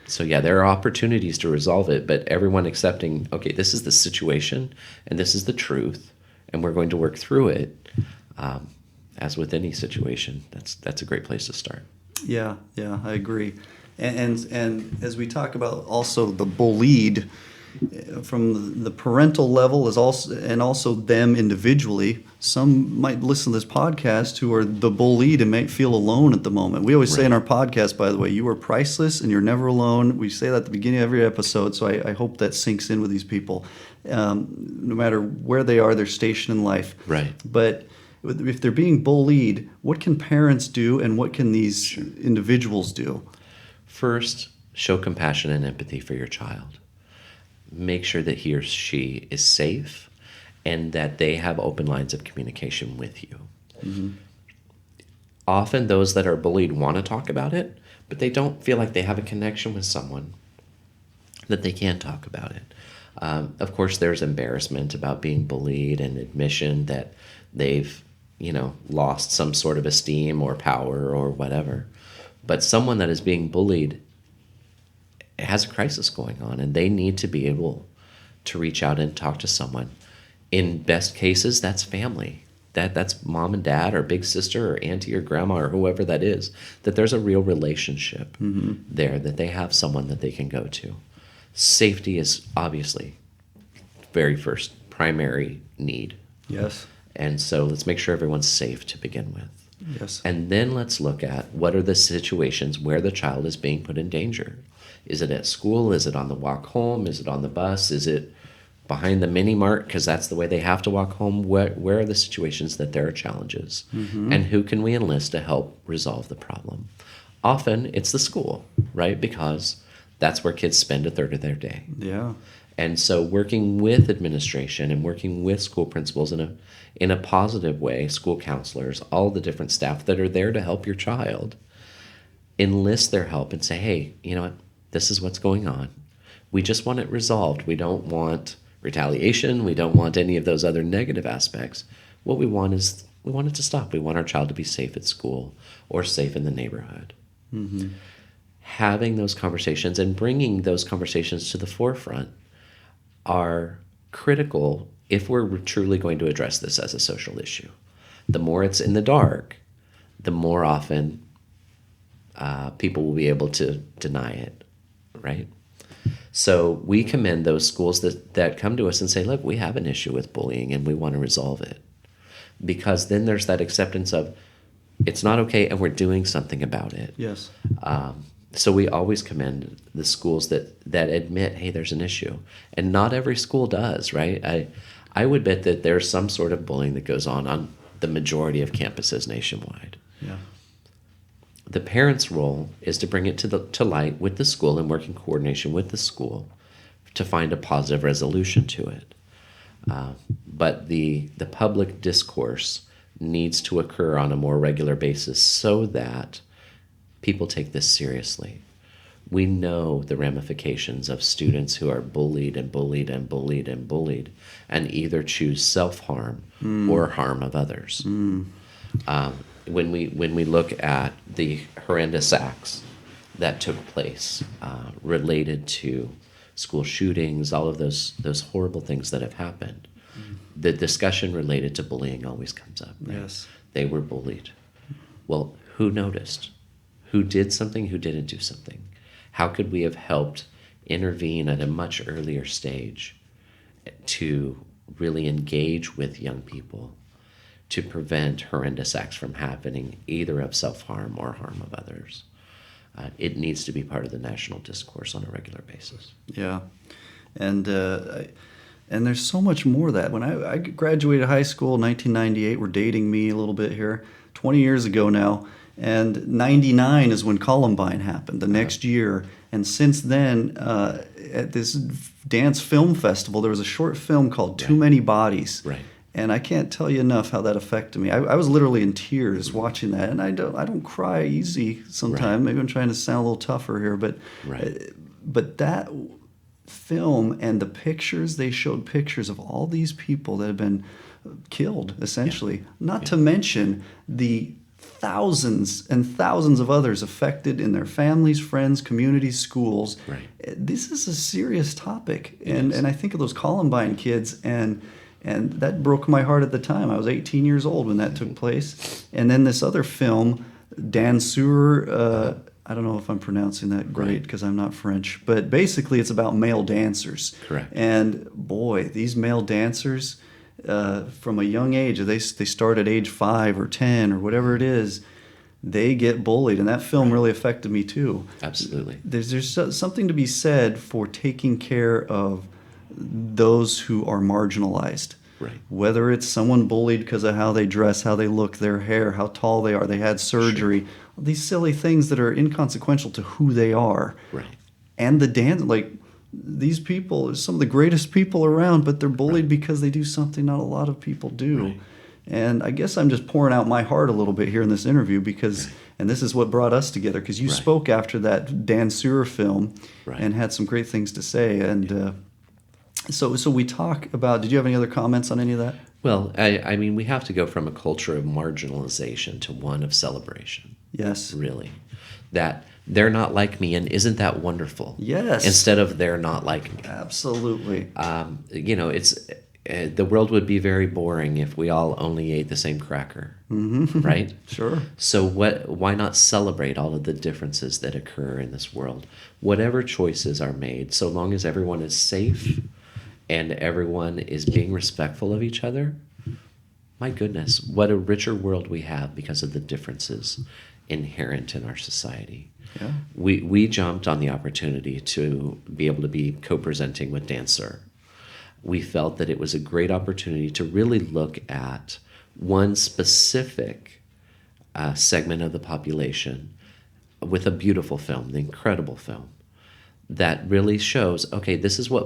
So yeah, there are opportunities to resolve it, but everyone accepting, okay, this is the situation and this is the truth, and we're going to work through it. As with any situation, that's a great place to start. Yeah, I agree. And as we talk about also the bullied, from the parental level is also them individually. Some might listen to this podcast who are the bullied and may feel alone at the moment. We always say in our podcast, by the way, you are priceless and you're never alone. We say that at the beginning of every episode, so I hope that sinks in with these people. No matter where they are, their station in life. Right. But if they're being bullied, what can parents do and what can these individuals do? First, show compassion and empathy for your child. Make sure that he or she is safe and that they have open lines of communication with you. Mm-hmm. Often those that are bullied want to talk about it, but they don't feel like they have a connection with someone that they can talk about it. Of course, there's embarrassment about being bullied and admission that they've, lost some sort of esteem or power or whatever. But someone that is being bullied has a crisis going on, and they need to be able to reach out and talk to someone. In best cases, that's family. That's mom and dad or big sister or auntie or grandma or whoever that is, that there's a real relationship there, that they have someone that they can go to. Safety is obviously very first primary need. Yes. And so let's make sure everyone's safe to begin with. Yes. And then let's look at what are the situations where the child is being put in danger. Is it at school? Is it on the walk home? Is it on the bus? Is it behind the mini mart because that's the way they have to walk home? Where are the situations that there are challenges? And who can we enlist to help resolve the problem? Often it's the school, right? Because that's where kids spend a third of their day. Yeah. And so working with administration and working with school principals in a positive way, school counselors, all the different staff that are there to help your child, enlist their help and say, hey, you know what? This is what's going on. We just want it resolved. We don't want retaliation. We don't want any of those other negative aspects. What we want is we want it to stop. We want our child to be safe at school or safe in the neighborhood. Mm-hmm. Having those conversations and bringing those conversations to the forefront are critical if we're truly going to address this as a social issue. The more it's in the dark, the more often people will be able to deny it. Right? So we commend those schools that come to us and say, look, we have an issue with bullying and we want to resolve it. Because then there's that acceptance of it's not okay and we're doing something about it. Yes. So we always commend the schools that admit, hey, there's an issue. And not every school does, right? I would bet that there's some sort of bullying that goes on the majority of campuses nationwide. Yeah. The parent's role is to bring it to light with the school and work in coordination with the school to find a positive resolution to it. But the public discourse needs to occur on a more regular basis so that people take this seriously. We know the ramifications of students who are bullied and bullied and bullied and bullied and either choose self-harm or harm of others. When we look at the horrendous acts that took place related to school shootings, all of those horrible things that have happened, the discussion related to bullying always comes up. Right? Yes. They were bullied. Well, who noticed? Who did something? Who didn't do something? How could we have helped intervene at a much earlier stage to really engage with young people to prevent horrendous acts from happening, either of self-harm or harm of others? It needs to be part of the national discourse on a regular basis. Yeah. And there's so much more of that. When I graduated high school in 1998, we're dating me a little bit here, 20 years ago now. And 99 is when Columbine happened, the next year. And since then, at this dance film festival, there was a short film called Too Many Bodies. Right. And I can't tell you enough how that affected me. I was literally in tears watching that. And I don't cry easy sometimes. Right. Maybe I'm trying to sound a little tougher here. But that film and the pictures, they showed pictures of all these people that have been killed, essentially. Not to mention the thousands and thousands of others affected in their families, friends, communities, schools. Right. This is a serious topic. And I think of those Columbine kids, and that broke my heart at the time. I was 18 years old when that took place. And then this other film, Dan Sewer, I don't know if I'm pronouncing that great because I'm not French, but basically it's about male dancers. Correct. And boy, these male dancers, from a young age, they start at age 5 or 10 or whatever it is, they get bullied. And that film really affected me too. Absolutely. There's something to be said for taking care of those who are marginalized. Right. Whether it's someone bullied because of how they dress, how they look, their hair, how tall they are, they had surgery, Sure. These silly things that are inconsequential to who they are. Right. And the dance, like, these people are some of the greatest people around, but they're bullied because they do something not a lot of people do. Right. And I guess I'm just pouring out my heart a little bit here in this interview because, and this is what brought us together, because you spoke after that Dan Sewer film and had some great things to say. And so we talk about, did you have any other comments on any of that? Well, I mean, we have to go from a culture of marginalization to one of celebration. Yes. Really. That they're not like me, and isn't that wonderful? Yes. Instead of they're not like me. Absolutely. It's the world would be very boring if we all only ate the same cracker, right? Sure. So why not celebrate all of the differences that occur in this world? Whatever choices are made, so long as everyone is safe and everyone is being respectful of each other, my goodness, what a richer world we have because of the differences inherent in our society. Yeah. We jumped on the opportunity to be able to be co-presenting with Dancer. We felt that it was a great opportunity to really look at one specific segment of the population with a beautiful film, the incredible film, that really shows, okay, this is what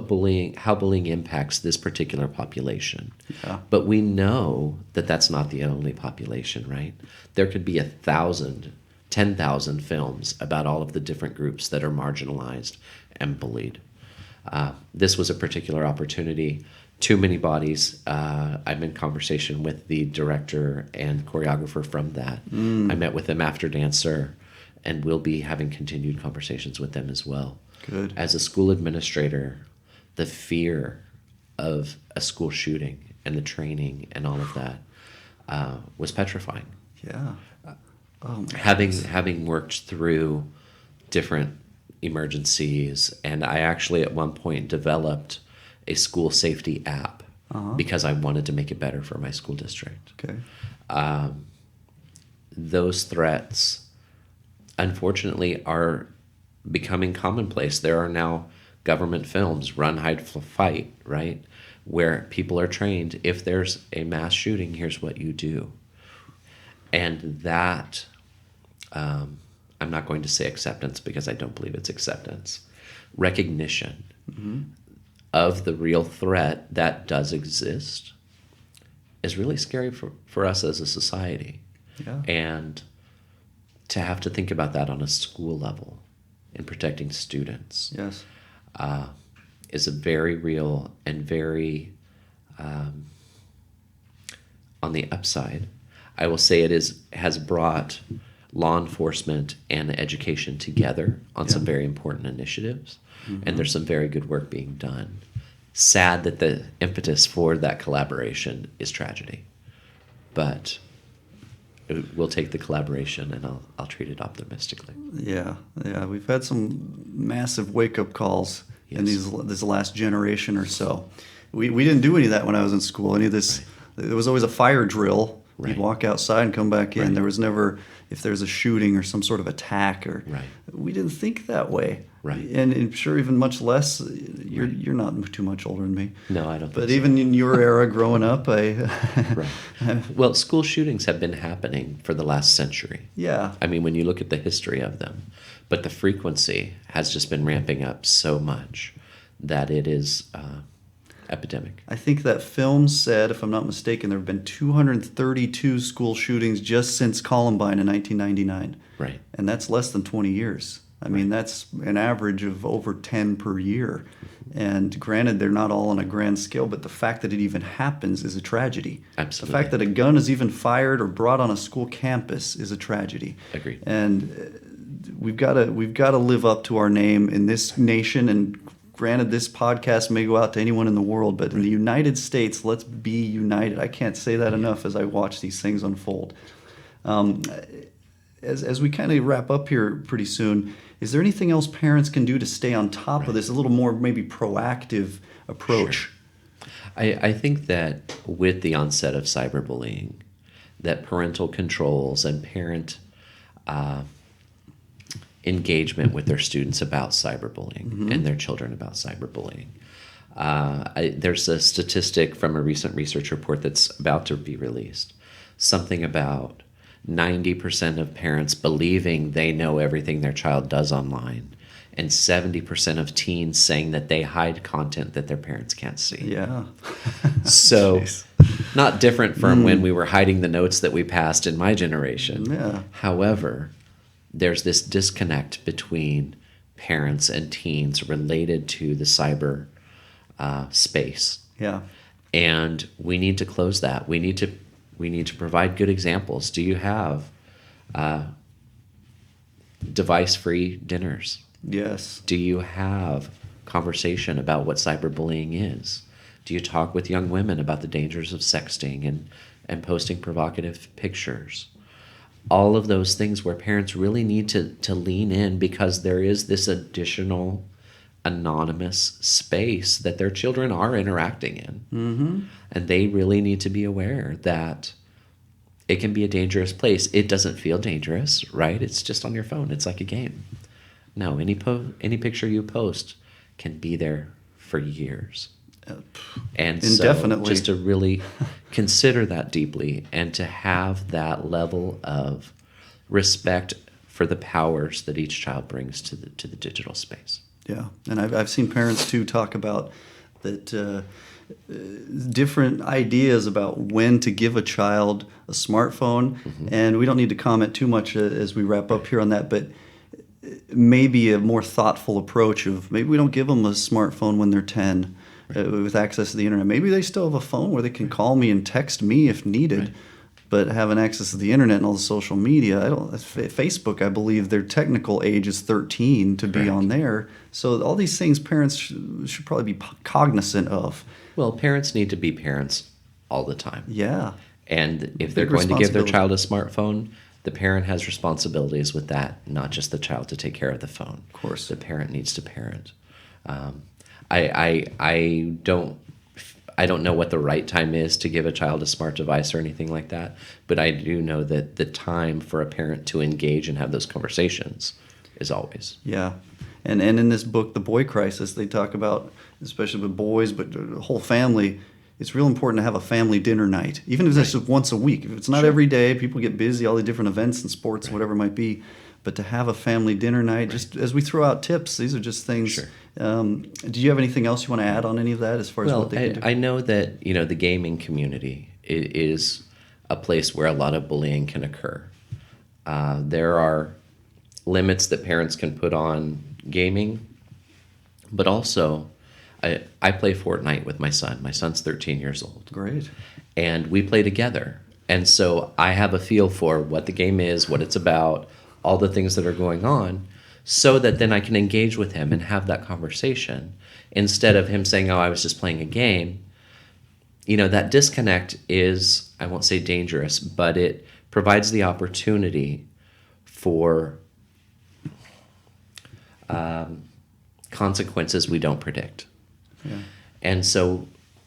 how bullying impacts this particular population. Yeah. But we know that that's not the only population, right? There could be 1,000, 10,000 films about all of the different groups that are marginalized and bullied. This was a particular opportunity. Too Many Bodies. I'm in conversation with the director and choreographer from that. I met with them after Dancer, and we'll be having continued conversations with them as well. Good. As a school administrator, the fear of a school shooting and the training and all of that was petrifying. Yeah. Oh my Having worked through different emergencies, and I actually at one point developed a school safety app because I wanted to make it better for my school district. Okay. Those threats, unfortunately, are becoming commonplace. There are now government films, Run, Hide, Fight, right? Where people are trained, if there's a mass shooting, here's what you do. And that, I'm not going to say acceptance because I don't believe it's acceptance. Recognition of the real threat that does exist is really scary for us as a society. Yeah. And to have to think about that on a school level in protecting students Yes. is a very real and very, on the upside, I will say has brought law enforcement and education together on some very important initiatives, and there's some very good work being done. Sad that the impetus for that collaboration is tragedy, but we'll take the collaboration and I'll treat it optimistically. Yeah. We've had some massive wake-up calls in this last generation or so. We didn't do any of that when I was in school. Any of this, there was always a fire drill You'd walk outside and come back in. Right. There was never, if there's a shooting or some sort of attack, or Right. we didn't think that way. Right. And I'm sure even much less. You're not too much older than me. No, I don't think But so. even in your era, growing up, Right. Well, school shootings have been happening for the last century. yeah. I mean, when you look at the history of them, but the frequency has just been ramping up so much that it is epidemic. I think that film said, if I'm not mistaken, there have been 232 school shootings just since Columbine in 1999. Right. And that's less than 20 years. I mean, that's an average of over 10 per year. And granted, they're not all on a grand scale, but the fact that it even fact is a tragedy. Absolutely. The fact that a gun is even fired or brought on a school campus is a tragedy. Agreed. And we've got to live up to our name in this nation. And granted, this podcast may go out to anyone in the world, but in the United States, let's be united. I can't say that enough as I watch these things unfold. As we kind of wrap up here pretty soon, is there anything else parents can do to stay on top of this, a little more maybe proactive approach? Sure. I think that with the onset of cyberbullying, that parental controls and parent engagement with their students about cyberbullying and their children about cyberbullying. There's a statistic from a recent research report that's about to be released, something about 90% of parents believing they know everything their child does online, and 70% of teens saying that they hide content that their parents can't see. Yeah. So, Jeez. not different from when we were hiding the notes that we passed in my generation. Yeah. However, there's this disconnect between parents and teens related to the cyber space. Yeah. And we need to close that. We need to provide good examples. Do you have device-free dinners? Yes. Do you have conversation about what cyberbullying is? Do you talk with young women about the dangers of sexting and posting provocative pictures? All of those things where parents really need to lean in, because there is this additional anonymous space that their children are interacting in. Mm-hmm. And they really need to be aware that it can be a dangerous place. It doesn't feel dangerous, right? It's just on your phone. It's like a game. No, any picture you post can be there for years. And Indefinitely. so just to really consider that deeply and to have that level of respect for the powers that each child brings to the digital space. Yeah, and I've seen parents too talk about that different ideas about when to give a child a smartphone, and we don't need to comment too much as we wrap up here on that, but maybe a more thoughtful approach of maybe we don't give them a smartphone when they're 10 with access to the internet. Maybe they still have a phone where they can call me and text me if needed. But having access to the internet and all the social media, Facebook, I believe their technical age is 13 to be on there. So all these things parents should probably be cognizant of. Well, parents need to be parents all the time. Yeah. And if they're Big going to give their responsibility. child a smartphone, the parent has responsibilities with that, not just the child to take care of the phone. Of course. The parent needs to parent. I don't know what the right time is to give a child a smart device or anything like that, but I do know that the time for a parent to engage and have those conversations is always. Yeah. And in this book, The Boy Crisis, they talk about, especially with boys, but the whole family, it's real important to have a family dinner night, even if it's just once a week. If it's not every day, people get busy, all the different events and sports, whatever it might be. But to have a family dinner night, just as we throw out tips, these are just things. Sure. Do you have anything else you want to add on any of that as far as what they can do? I know that the gaming community is a place where a lot of bullying can occur. There are limits that parents can put on gaming, but also I play Fortnite with my son. My son's 13 years old. Great. And we play together. And so I have a feel for what the game is, what it's about, all the things that are going on, so that then I can engage with him and have that conversation instead of him saying, oh, I was just playing a game. That disconnect is, I won't say dangerous, but it provides the opportunity for consequences we don't predict. Yeah. And so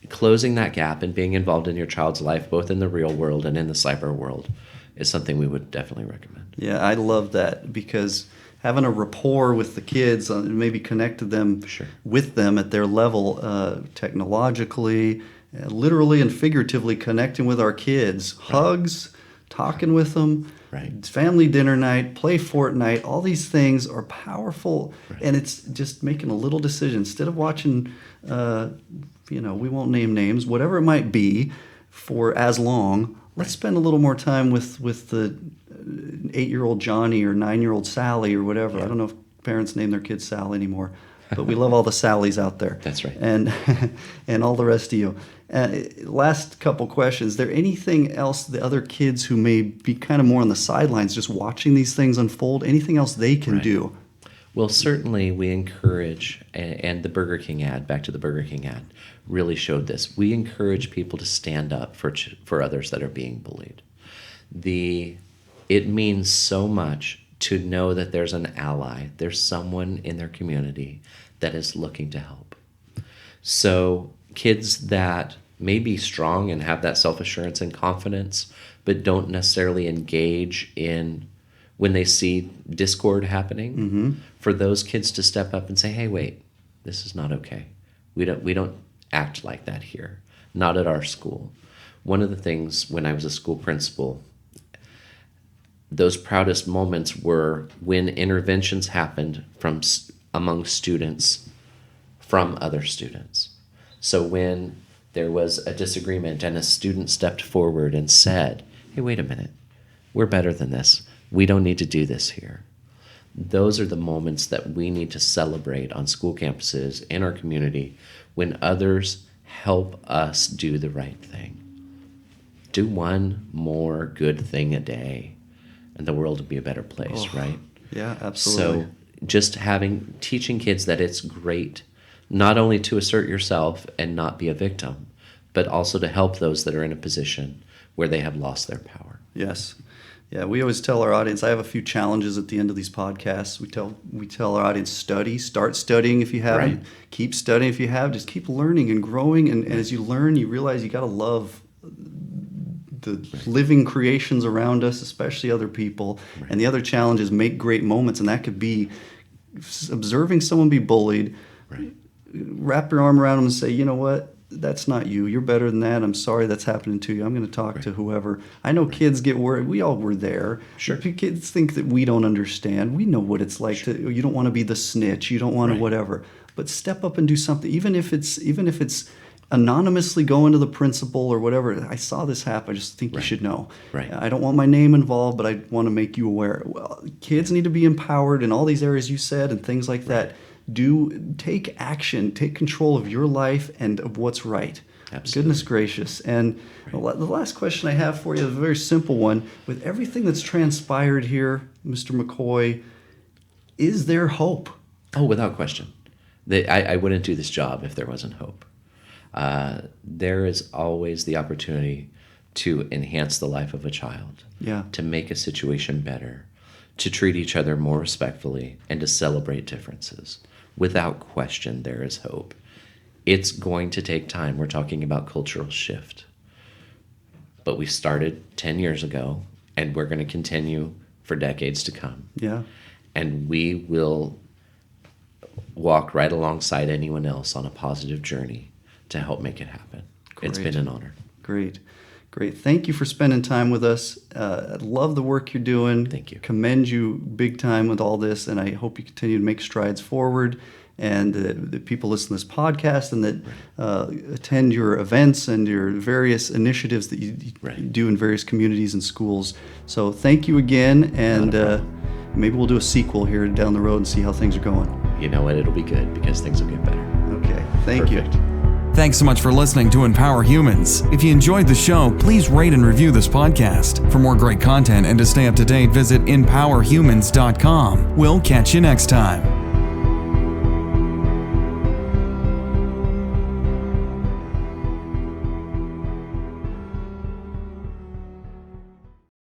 closing that gap and being involved in your child's life, both in the real world and in the cyber world, is something we would definitely recommend. Yeah, I love that, because having a rapport with the kids, maybe connected them with them at their level, technologically, literally and figuratively connecting with our kids, hugs, talking with them, family dinner night, play Fortnite, all these things are powerful, and it's just making a little decision. Instead of watching, we won't name names, whatever it might be, for as long, let's spend a little more time with the 8-year-old Johnny or 9-year-old Sally or whatever. I don't know if parents name their kids Sally anymore, but we love all the Sallys out there. That's right. And all the rest of you. Last couple questions. Is there anything else the other kids who may be kind of more on the sidelines just watching these things unfold, anything else they can do? Well, certainly we encourage, and the Burger King ad, back to the Burger King ad, really showed this. We encourage people to stand up for others that are being bullied. It means so much to know that there's an ally, there's someone in their community that is looking to help. So kids that may be strong and have that self-assurance and confidence, but don't necessarily engage in when they see discord happening, for those kids to step up and say, hey, wait, this is not okay. We don't act like that here, not at our school. One of the things when I was a school principal, those proudest moments were when interventions happened among students from other students. So when there was a disagreement and a student stepped forward and said, hey, wait a minute, we're better than this. We don't need to do this here. Those are the moments that we need to celebrate on school campuses, in our community, when others help us do the right thing. Do one more good thing a day, and the world will be a better place, right? Yeah, absolutely. So just teaching kids that it's great not only to assert yourself and not be a victim, but also to help those that are in a position where they have lost their power. Yes. Yeah, we always tell our audience, I have a few challenges at the end of these podcasts. We tell our audience, start studying if you haven't, keep studying if you have, just keep learning and growing. And as you learn, you realize you got to love the living creations around us, especially other people. And the other challenge is make great moments, and that could be observing someone be bullied, wrap your arm around them and say, you know what? That's not you. You're better than that. I'm sorry that's happening to you. I'm going to talk to whoever. I know kids get worried. We all were there. Sure. Kids think that we don't understand. We know what it's like you don't want to be the snitch. You don't want to whatever. But step up and do something. Even if it's anonymously going to the principal or whatever. I saw this happen. I just think you should know. I don't want my name involved, but I want to make you aware. Well, kids need to be empowered in all these areas you said and things like that. Take action, take control of your life and of what's right. Absolutely. Goodness gracious. And the last question I have for you is a very simple one. With everything that's transpired here, Mr. Mccoy, is there hope? Oh, without question. I wouldn't do this job if there wasn't hope. There is always the opportunity to enhance the life of a child, to make a situation better, to treat each other more respectfully, and to celebrate differences. Without question, there is hope. It's going to take time. We're talking about cultural shift. But we started 10 years ago, and we're going to continue for decades to come. Yeah. And we will walk right alongside anyone else on a positive journey to help make it happen. Great. It's been an honor. Great. Thank you for spending time with us. I love the work you're doing. Thank you. Commend you big time with all this, and I hope you continue to make strides forward, and that people listen to this podcast and that attend your events and your various initiatives that you do in various communities and schools. So thank you again, and maybe we'll do a sequel here down the road and see how things are going. You know what? It'll be good because things will get better. Okay. Thank you. Thanks so much for listening to Empower Humans. If you enjoyed the show, please rate and review this podcast. For more great content and to stay up to date, visit empowerhumans.com. We'll catch you next time.